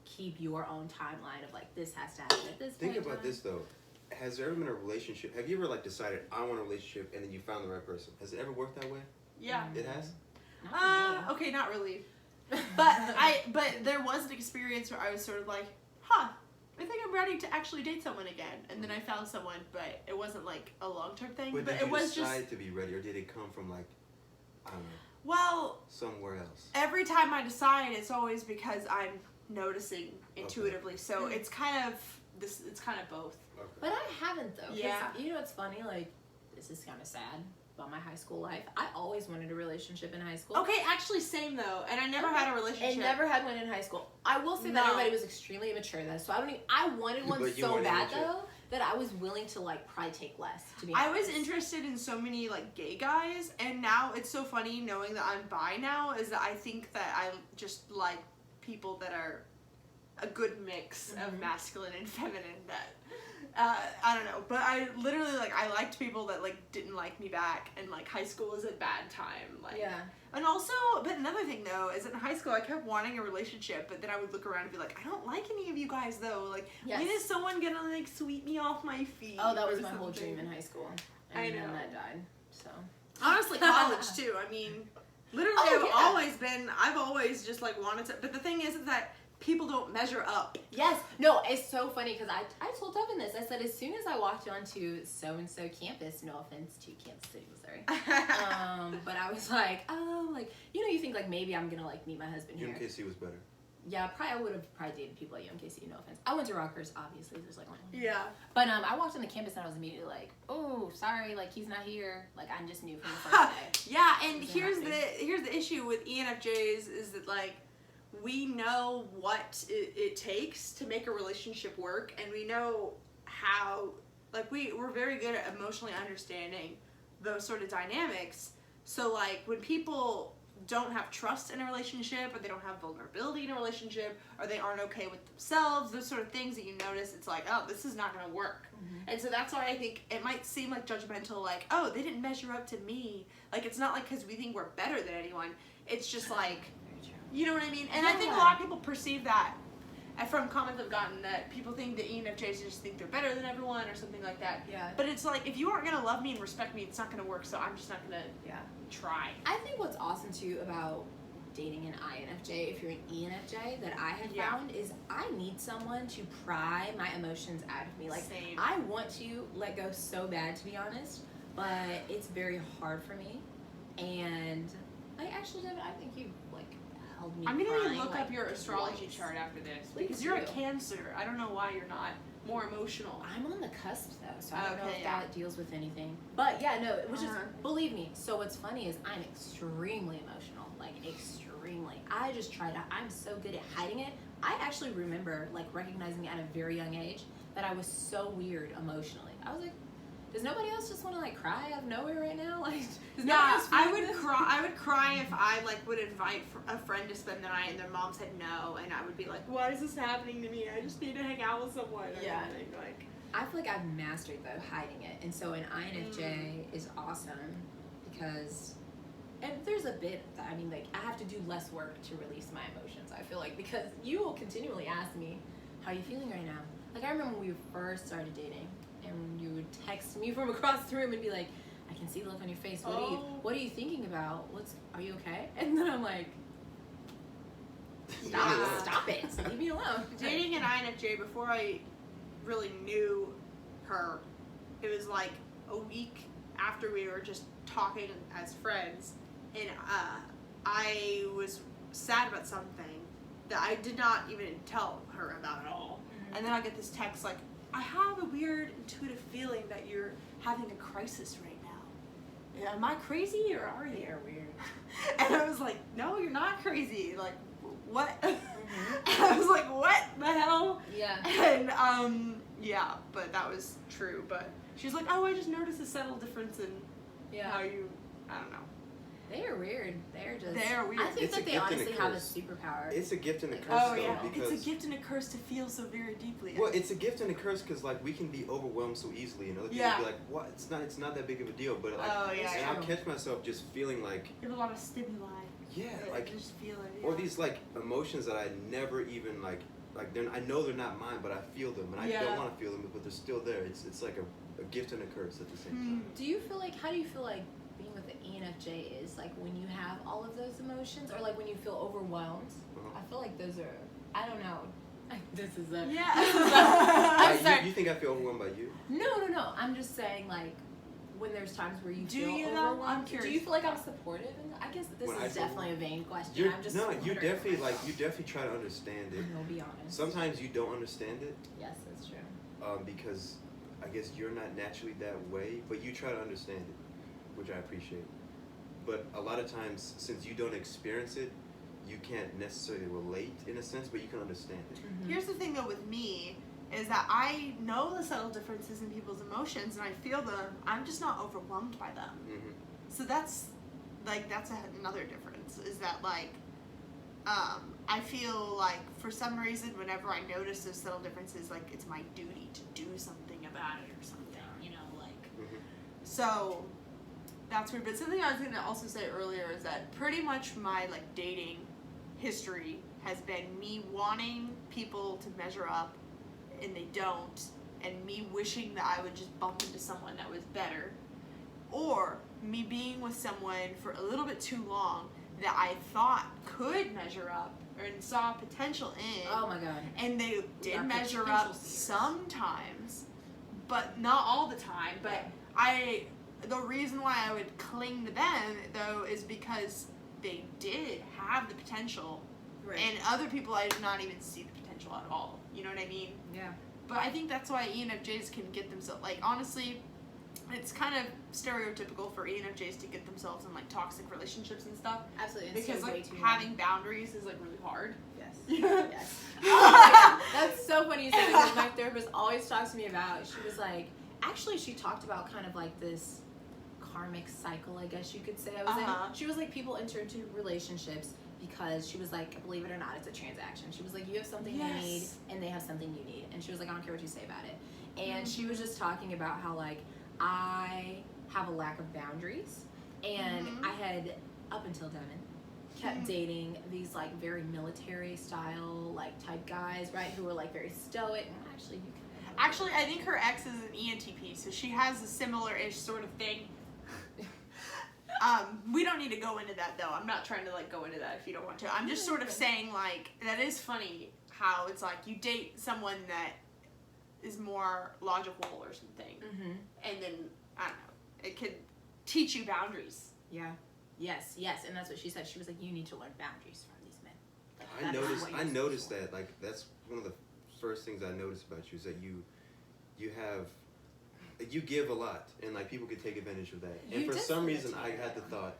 keep your own timeline of like, this has to happen at this point. Think about this though. Has there ever been a relationship? Have you ever like decided I want a relationship and then you found the right person? Has it ever worked that way? Yeah. It has? Okay, not really. But there was an experience where I was sort of like, I think I'm ready to actually date someone again. And then I found someone, but it wasn't like a long-term thing. But did it you was decide just to be ready, or did it come from like, I don't know, well, somewhere else? Every time I decide, it's always because I'm noticing intuitively. So it's kind of both. Okay. But I haven't though. Yeah. You know what's funny? Like, this is kind of sad about my high school life. I always wanted a relationship in high school. Okay, actually same though. And I never had a relationship. And never had one in high school. I will say that everybody was extremely immature though. So I wanted one so bad though that I was willing to like probably take less, to be honest. I was interested in so many like gay guys, and now it's so funny knowing that I'm bi now is that I think that I just like people that are a good mix of masculine and feminine that I don't know, but I literally like I liked people that like didn't like me back, and like high school was a bad time, like and also, but another thing though is in high school I kept wanting a relationship, but then I would look around and be like, I don't like any of you guys though, like when is someone gonna like sweep me off my feet? Oh, that was my whole dream in high school, and then that died. So honestly, college too. I mean, Literally, I've always just like wanted to, but the thing is that people don't measure up. Yes. No, it's so funny because I told Devin this. I said as soon as I walked onto so-and-so campus, no offense to Kansas City, Missouri, but I was like, oh, like, you know, you think like maybe I'm gonna like meet my husband here. UMKC was better. Yeah, I would have probably dated people at UMKC, no offense. I went to Rutgers, obviously, there's like one. Yeah. But I walked on the campus and I was immediately like, oh, sorry, like he's not here. Like I just knew from the first day. Yeah, and here's the issue with ENFJs is that like we know what it takes to make a relationship work, and we know how, like we're very good at emotionally understanding those sort of dynamics. So like when people don't have trust in a relationship, or they don't have vulnerability in a relationship, or they aren't okay with themselves, those sort of things that you notice, it's like, oh, this is not going to work. Mm-hmm. And so that's why I think it might seem like judgmental, like, oh, they didn't measure up to me. Like, it's not like because we think we're better than anyone. It's just like, you know what I mean? And I think a lot of people perceive that, and from comments I've gotten, that people think that ENFJs just think they're better than everyone or something like that. Yeah. But it's like, if you aren't going to love me and respect me, it's not going to work, so I'm just not going to try. I think what's awesome too about dating an INFJ, if you're an ENFJ, that I have found is I need someone to pry my emotions out of me. Like, same. I want to let go so bad, to be honest, but it's very hard for me. And I actually, Devin, I think you like held me. I'm gonna crying, look like, up your astrology twice. chart after this, Please because you're a do. Cancer. I don't know why you're not more emotional. I'm on the cusp though, so I don't know Okay, if that deals with anything. But yeah, no, it was just, believe me. So what's funny is I'm extremely emotional, like extremely. I just try to, I'm so good at hiding it. I actually remember like recognizing at a very young age that I was so weird emotionally. I was like, does nobody else just want to like cry out of nowhere right now? Like, does nobody else feel this? I would cry if I like would invite a friend to spend the night and their mom said no, and I would be like, why is this happening to me? I just need to hang out with someone. Or something. Like, I feel like I've mastered though hiding it, and so an INFJ is awesome because, and there's a bit that I mean, like I have to do less work to release my emotions. I feel like because you will continually ask me, how are you feeling right now? Like I remember when we first started dating. And you would text me from across the room and be like, I can see the look on your face. What are you thinking about? Are you okay? And then I'm like, stop it. Leave me alone. Dating an INFJ, before I really knew her, it was like a week after we were just talking as friends, and I was sad about something that I did not even tell her about at all. Mm-hmm. And then I get this text like, I have a weird intuitive feeling that you're having a crisis right now. Am I crazy or are you? You're weird. And I was like, no, you're not crazy. Like, what? Mm-hmm. And I was like, what the hell? Yeah. And yeah, but that was true. But she's like, oh, I just noticed a subtle difference in how you, I don't know. They are weird. They're weird. I think that they honestly have a superpower. It's a gift and a curse. Oh yeah, because it's a gift and a curse to feel so very deeply. Well, it's a gift and a curse because like we can be overwhelmed so easily, and other people be like, "What? It's not that big of a deal." But like, and I'll catch myself just feeling like you have a lot of stimuli. Yeah, like just feel it. Or these like emotions that I never even like I know they're not mine, but I feel them, and I don't want to feel them, but they're still there. It's like a gift and a curse at the same time. Do you feel like? How do you feel like being with the ENFJ is like when you have all of those emotions, or like when you feel overwhelmed? I feel like those are. I don't know. This is a. Yeah. I'm sorry. You think I feel overwhelmed by you? No. I'm just saying like when there's times where you feel overwhelmed. I'm curious. Do you feel like I'm supportive? I guess this is definitely a vain question. You definitely try to understand it. I'll be honest. Sometimes you don't understand it. Yes, that's true. Because I guess you're not naturally that way, but you try to understand it, which I appreciate. But a lot of times, since you don't experience it, you can't necessarily relate in a sense, but you can understand it. Mm-hmm. Here's the thing though with me, is that I know the subtle differences in people's emotions and I feel them, I'm just not overwhelmed by them. Mm-hmm. So that's another difference, is that like, I feel like for some reason whenever I notice those subtle differences, like it's my duty to do something about it or something, you know, like, so that's weird. But something I was gonna also say earlier is that pretty much my like dating history has been me wanting people to measure up and they don't, and me wishing that I would just bump into someone that was better, or me being with someone for a little bit too long that I thought could measure up and saw potential in. Oh my god. And they did measure potential up seers. sometimes, but not all the time. But the reason why I would cling to them, though, is because they did have the potential. Right. And other people, I did not even see the potential at all. You know what I mean? Yeah. But I think that's why ENFJs can get themselves, like, honestly, it's kind of stereotypical for ENFJs to get themselves in, like, toxic relationships and stuff. Absolutely. It's Because, so way like, too having boundaries is, like, really hard. Yes. Yeah. Yes. Oh my god. That's so funny you said that, because my therapist always talks to me about, she was like, actually she talked about kind of like this karmic cycle, I guess you could say. I was in. She was like, people enter into relationships because she was like, believe it or not, it's a transaction. She was like, you have something you need and they have something you need. And she was like, I don't care what you say about it. And she was just talking about how, like, I have a lack of boundaries, and I had, up until Devin, kept dating these, like, very military style, like, type guys, right, who were, like, very stoic. And actually, you can. Actually, I think her ex is an ENTP, so she has a similar-ish sort of thing. We don't need to go into that, though. I'm not trying to, like, go into that if you don't want to. I'm just sort of saying, like, that is funny how it's like you date someone that is more logical or something, and then, I don't know, it could teach you boundaries. Yeah. Yes, and that's what she said. She was like, you need to learn boundaries from these men. Like, I noticed that, like, that's one of the first things I noticed about you, is that you have, you give a lot, and, like, people could take advantage of that. And for some reason, I had the thought,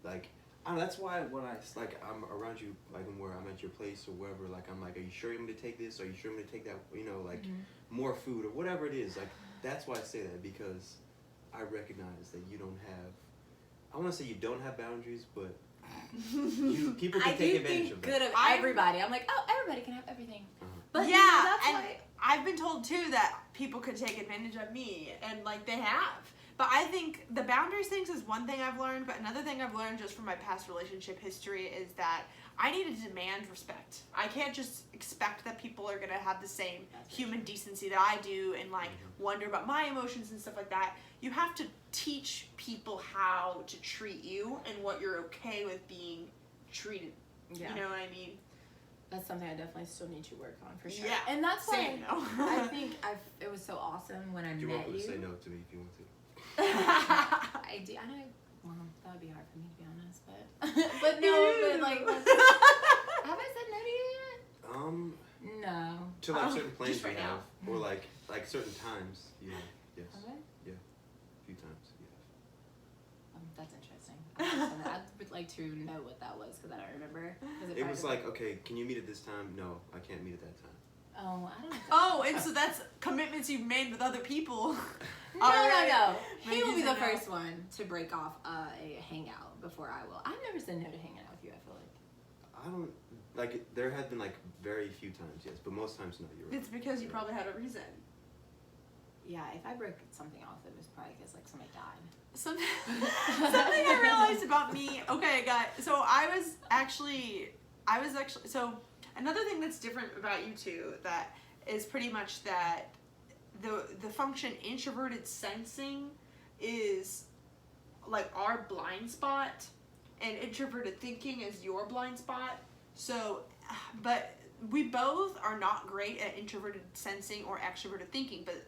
like, I don't know, that's why when I'm around you, like, where I'm at your place or wherever, like, I'm like, are you sure you want me to take this? Are you sure you want me to take that? You know, like, more food or whatever it is. Like, that's why I say that, because I recognize that you don't have, I want to say you don't have boundaries, but people can take advantage of that. Good of everybody. I'm like, oh, everybody can have everything. But yeah, that's and why I've been told too that people could take advantage of me, and like they have. But I think the boundaries things is one thing I've learned, but another thing I've learned just from my past relationship history is that I need to demand respect. I can't just expect that people are gonna have the same human decency that I do and like wonder about my emotions and stuff like that. You have to teach people how to treat you and what you're okay with being treated. Yeah. You know what I mean? that's something I definitely still need to work on for sure. Yeah, and that's why same, no. I think it was so awesome when I met you. You're welcome to say no to me if you want to. I do. I know. Well, that would be hard for me to be honest, but no, but like, have I said no to you yet? No. To like certain plans just right you have, now. or like certain times, yeah, yes, Have I? yeah, a few times, yeah. That's interesting. I would like to know what that was because I don't remember. It was like, okay, can you meet at this time? No, I can't meet at that time. Oh, I don't know. Oh, and so that's commitments you've made with other people. No. He Maybe will be say the no. first one to break off a hangout before I will. I've never said no to hanging out with you, I feel like. I don't, like, there have been like very few times, yes, but most times no, you're right. It's because you probably had a reason. Yeah, if I broke something off, it was probably because like somebody died. Something I realized about me. Okay, guys. So I was actually. So another thing that's different about you two that is pretty much that the function introverted sensing is like our blind spot, and introverted thinking is your blind spot. So, but we both are not great at introverted sensing or extroverted thinking, but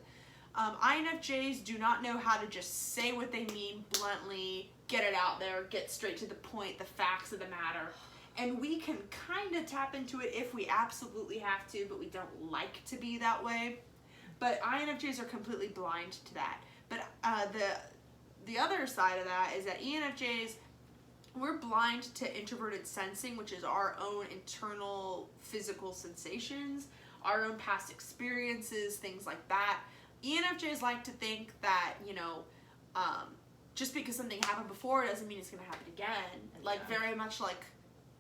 INFJs do not know how to just say what they mean bluntly, get it out there, get straight to the point, the facts of the matter. And we can kind of tap into it if we absolutely have to, but we don't like to be that way. But INFJs are completely blind to that. But the other side of that is that ENFJs, we're blind to introverted sensing, which is our own internal physical sensations, our own past experiences, things like that. ENFJs like to think that, just because something happened before doesn't mean it's going to happen again. Like, very much like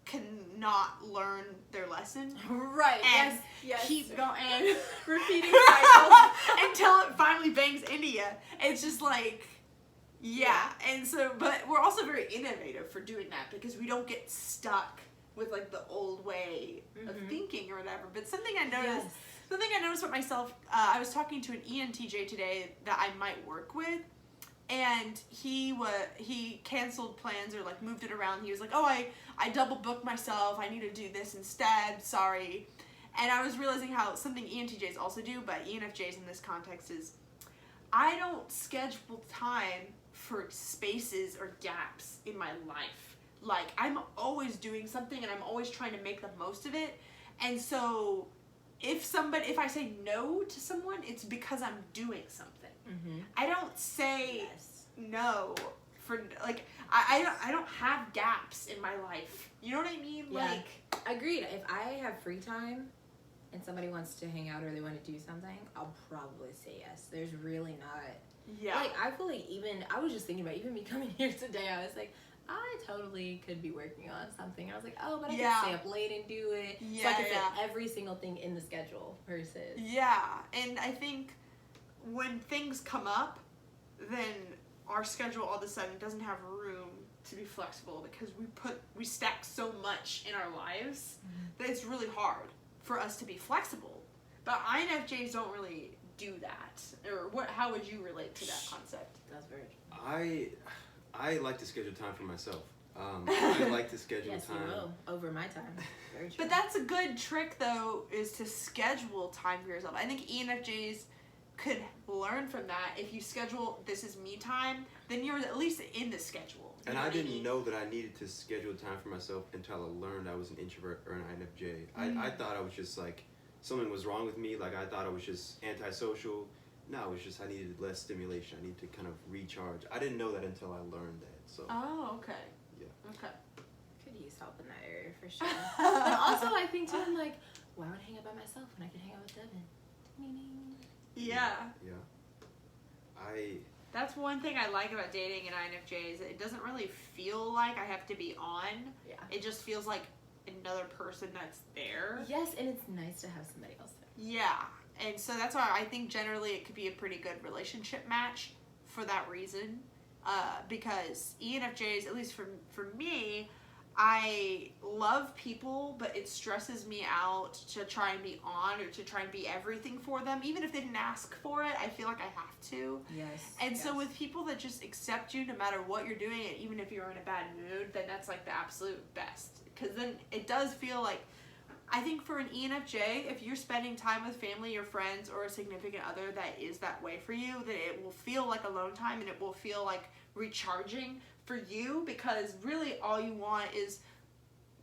cannot learn their lesson. Right. And yes. keep going and repeating cycles until it finally bangs India. It's just like, yeah. And so, but we're also very innovative for doing that because we don't get stuck with like the old way of thinking or whatever. But something I noticed. Yes. Something I noticed about myself, I was talking to an ENTJ today that I might work with, and he canceled plans or like moved it around. He was like, oh, I double booked myself. I need to do this instead. Sorry. And I was realizing how something ENTJs also do, but ENFJs in this context is I don't schedule time for spaces or gaps in my life. Like, I'm always doing something and I'm always trying to make the most of it. And so if I say no to someone, it's because I'm doing something. Mm-hmm. I don't say no for, like, I don't have gaps in my life. You know what I mean? Yeah. Like, Agreed. If I have free time and somebody wants to hang out or they want to do something, I'll probably say yes. There's really not. yeah. Like, I feel like I was just thinking about even me coming here today, I was like, I totally could be working on something. And I was like, oh, but I can stay up late and do it. Yeah, so I can fit every single thing in the schedule versus. Yeah, and I think when things come up, then our schedule all of a sudden doesn't have room to be flexible because we stack so much in our lives that it's really hard for us to be flexible. But INFJs don't really do that. Or how would you relate to that concept? That's very true. I like to schedule time for myself. I like to schedule yes, time. you will. Over my time. Very true. But that's a good trick, though, is to schedule time for yourself. I think ENFJs could learn from that. If you schedule this is me time, then you're at least in the schedule. And I didn't know that I needed to schedule time for myself until I learned I was an introvert or an INFJ. I thought I was just like, something was wrong with me. Like, I thought I was just antisocial. No, it was just I needed less stimulation. I needed to kind of recharge. I didn't know that until I learned that. So. Oh, okay. Yeah. Okay. Could use help in that area for sure. But also, I think too, I'm like, why would I hang out by myself when I can hang out with Devin? Yeah. Yeah. That's one thing I like about dating an INFJ is it doesn't really feel like I have to be on. Yeah. It just feels like another person that's there. Yes, and it's nice to have somebody else there. Yeah. And so that's why I think generally it could be a pretty good relationship match for that reason. Because ENFJs, at least for me, I love people, but it stresses me out to try and be on or to try and be everything for them. Even if they didn't ask for it, I feel like I have to. Yes. And so with people that just accept you no matter what you're doing, and even if you're in a bad mood, then that's like the absolute best. Because then it does feel like, I think for an ENFJ, if you're spending time with family or friends or a significant other that is that way for you, then it will feel like alone time and it will feel like recharging for you, because really all you want is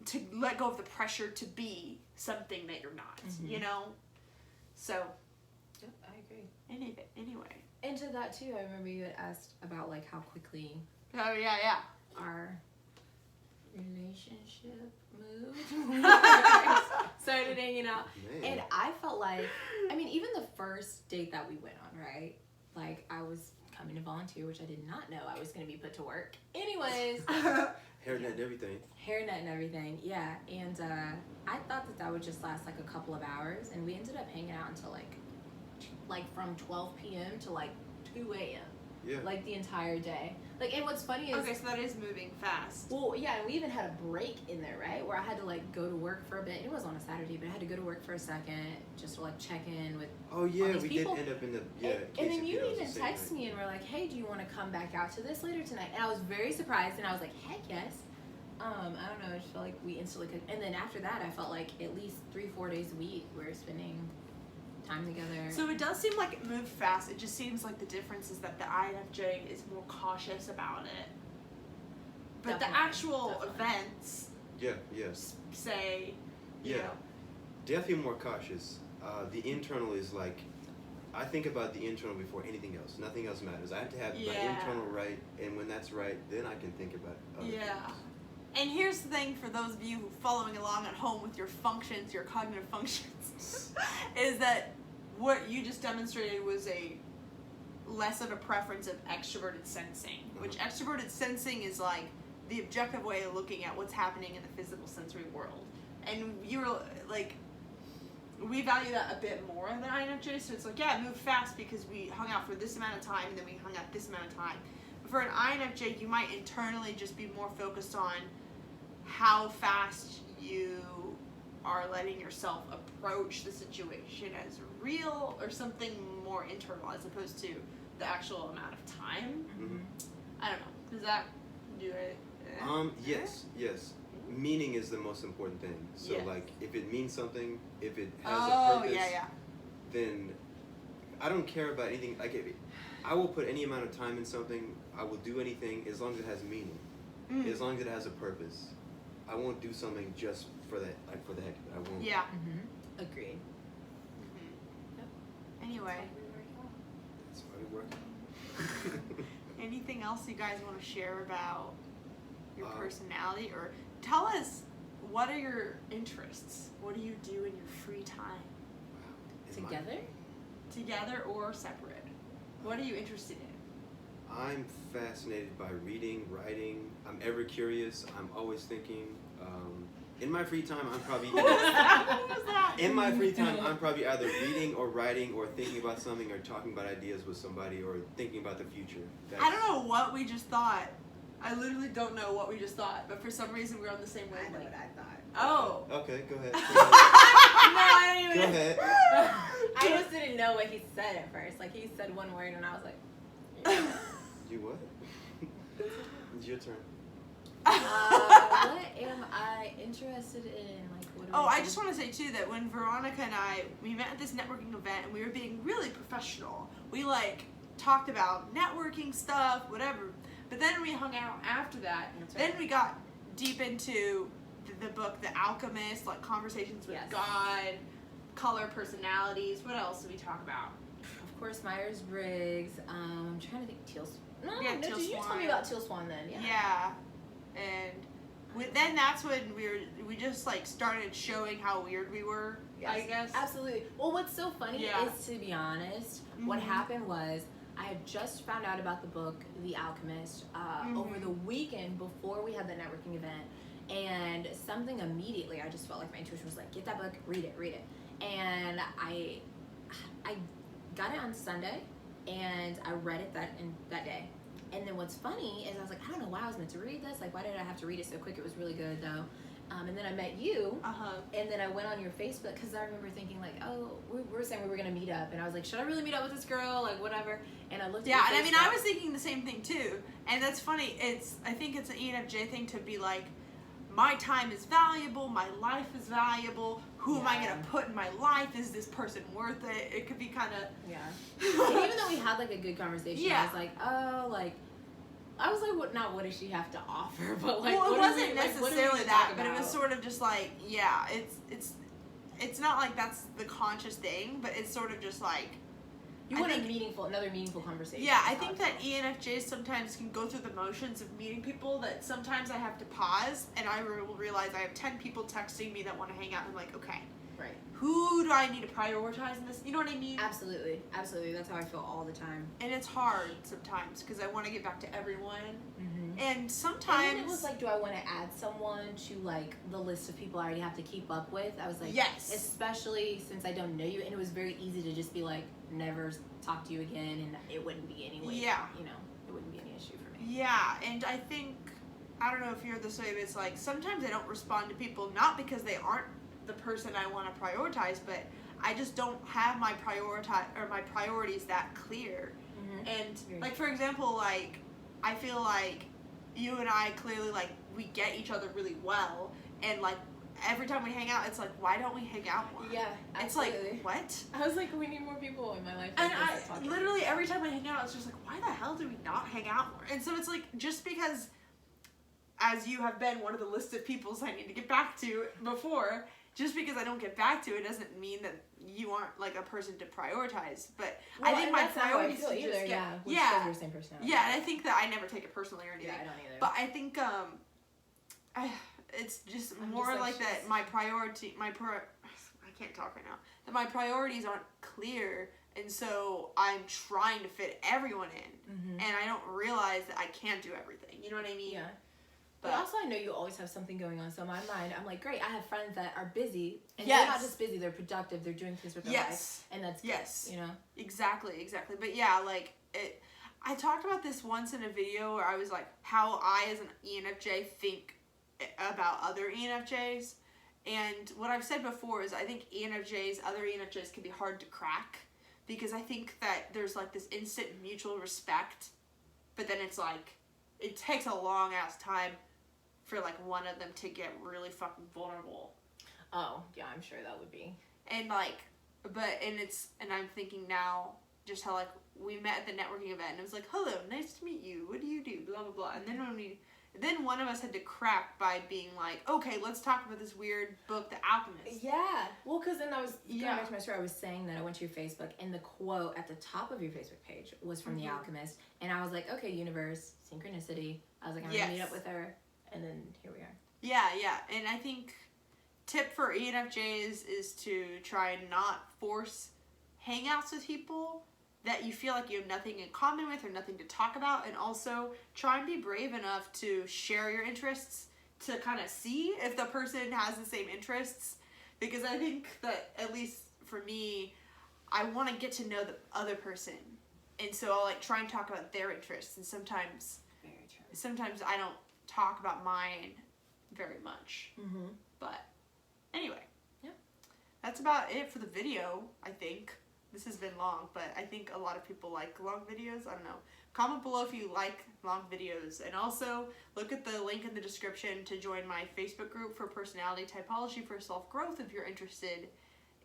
to let go of the pressure to be something that you're not, you know? So. Yep, I agree. Anyway. And to that too, I remember you had asked about like how quickly Oh, yeah. our relationship moved. Started hanging out. Man. And I felt like, I mean, even the first date that we went on, right? Like, I was coming to volunteer, which I did not know I was going to be put to work. Anyways. Hairnet and everything. Hairnet and everything, yeah. And I thought that would just last like a couple of hours. And we ended up hanging out until like from 12 p.m. to like 2 a.m. Yeah. Like the entire day. Like, and what's funny is... Okay, so that is moving fast. Well, yeah, and we even had a break in there, right? Where I had to, like, go to work for a bit. It was on a Saturday, but I had to go to work for a second just to, like, check in with Oh, yeah, these we people. did end up in the... Yeah, and then you even texted me and were like, hey, do you want to come back out to this later tonight? And I was very surprised, and I was like, heck yes. I don't know, I just felt like we instantly could. And then after that, I felt like at least 3-4 days a week we were spending time together. So it does seem like it moved fast. It just seems like the difference is that the INFJ is more cautious about it. But Definitely, the actual definitely. events say, you know. Definitely more cautious. The internal is like, I think about the internal before anything else. Nothing else matters. I have to have my internal right, and when that's right, then I can think about other things. And here's the thing for those of you who following along at home with your functions, your cognitive functions, is that what you just demonstrated was a less of a preference of extroverted sensing, which extroverted sensing is like the objective way of looking at what's happening in the physical sensory world. And you were like, we value that a bit more than INFJ, so it's like, yeah, it moved fast because we hung out for this amount of time and then we hung out this amount of time. But for an INFJ, you might internally just be more focused on how fast you are letting yourself approach the situation as real or something more internal as opposed to the actual amount of time. Mm-hmm. I don't know. Does that do it? Yes. Meaning is the most important thing. So Yes. like, if it means something, if it has a purpose, then I don't care about anything. Like, I will put any amount of time in something. I will do anything as long as it has meaning, as long as it has a purpose. I won't do something just for that, like for the heck of it. I won't. Yeah. Agreed. Yep. Anyway, That's why we work. anything else you guys want to share about your personality, or tell us what are your interests? What do you do in your free time? Together or separate? What are you interested in? I'm fascinated by reading, writing. I'm ever curious. I'm always thinking. In my free time, I'm probably What was that? in my free time, I'm probably either reading or writing or thinking about something or talking about ideas with somebody or thinking about the future. I don't know what we just thought. I literally don't know what we just thought, but for some reason we're on the same wavelength. I know what I thought. Oh. Okay, go ahead. No, I don't even. Go ahead. I just didn't know what he said at first. Like, he said one word and I was like, yeah. You what? It's your turn. What am I interested in? Like, what? I just want to say too that when Veronica and we met at this networking event and we were being really professional. We like talked about networking stuff, whatever. But then we hung out after that. Then we got deep into the book, The Alchemist, like conversations with God, color personalities. What else did we talk about? Of course, Myers-Briggs. I'm trying to think. Teal Swan. Yeah, No, Teal you Swan. told me about Teal Swan then. Yeah. Yeah. And then that's when we just like started showing how weird we were, Yes, I guess. Absolutely. Well, what's so funny is, to be honest, what happened was I had just found out about the book, The Alchemist, over the weekend before we had the networking event. And something immediately, I just felt like my intuition was like, get that book, read it. And I got it on Sunday, and I read it that day. And then what's funny is I was like, I don't know why I was meant to read this. Like, why did I have to read it so quick? It was really good, though. And then I met you, and then I went on your Facebook, because I remember thinking, like, oh, we were saying we were going to meet up. And I was like, should I really meet up with this girl? Like, whatever. And I looked at your and I mean, Facebook. I was thinking the same thing, too. And that's funny. I think it's an ENFJ thing to be like, my time is valuable, my life is valuable, who am I going to put in my life? Is this person worth it? It could be kind of... Yeah. And even though we had, like, a good conversation, I was like, oh, like... I was like, what? Not what does she have to offer, but like, well, it what wasn't we, necessarily like, that, but it was sort of just like, yeah, it's not like that's the conscious thing, but it's sort of just like you want another meaningful conversation. Yeah, I think that ENFJs sometimes can go through the motions of meeting people that sometimes I have to pause, and I will realize I have 10 people texting me that want to hang out, and I'm like, okay, right. Who do I need to prioritize in this? You know what I mean? Absolutely. That's how I feel all the time. And it's hard sometimes because I want to get back to everyone. Mm-hmm. And sometimes... And then it was like, do I want to add someone to like the list of people I already have to keep up with? I was like, yes. Especially since I don't know you. And it was very easy to just be like, never talk to you again. And it wouldn't be any way. Yeah. You know, it wouldn't be any issue for me. Yeah. And I think, I don't know if you're this way, but it's like sometimes I don't respond to people, not because they aren't the person I want to prioritize, but I just don't have my priorities that clear. Mm-hmm. And like, for example, like I feel like you and I clearly like we get each other really well, and like every time we hang out, it's like, why don't we hang out more? Yeah, absolutely. It's like, what? I was like, we need more people in my life. And I literally every time we hang out, it's just like, why the hell do we not hang out more? And so it's like, just because, as you have been one of the list of peoples I need to get back to before, just because I don't get back to it doesn't mean that you aren't like a person to prioritize. But I think my priorities to just get your same personality. Yeah, and I think that I never take it personally or anything. Yeah, I don't either. But I think it's just more like that. My priority, I can't talk right now. That my priorities aren't clear, and so I'm trying to fit everyone in, and I don't realize that I can't do everything. You know what I mean? Yeah. But also, I know you always have something going on. So in my mind, I'm like, great, I have friends that are busy. And they're not just busy, they're productive. They're doing things with their life. And that's good, you know? Exactly. But yeah, like, I talked about this once in a video where I was like, how I, as an ENFJ, think about other ENFJs. And what I've said before is I think other ENFJs can be hard to crack because I think that there's like this instant mutual respect, but then it's like, it takes a long ass time for like one of them to get really fucking vulnerable. Oh, yeah, I'm sure that would be. And like, and I'm thinking now, just how like, we met at the networking event, and it was like, hello, nice to meet you, what do you do, blah, blah, blah. And then one of us had to crack by being like, okay, let's talk about this weird book, The Alchemist. Yeah. Well, because then I was, going Yeah. back to my story, I was saying that I went to your Facebook, and the quote at the top of your Facebook page was from The Alchemist. And I was like, okay, universe, synchronicity. I was like, I'm going to meet up with her. And then here we are. Yeah. And I think tip for ENFJs is to try and not force hangouts with people that you feel like you have nothing in common with or nothing to talk about, and also try and be brave enough to share your interests to kind of see if the person has the same interests, because I think that, at least for me, I want to get to know the other person, and so I'll like try and talk about their interests, and sometimes I don't talk about mine very much. But anyway, yeah, that's about it for the video. I think this has been long, but I think a lot of people like long videos. I don't know. Comment below if you like long videos, and also look at the link in the description to join my Facebook group for personality typology for self-growth if you're interested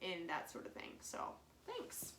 in that sort of thing. So thanks.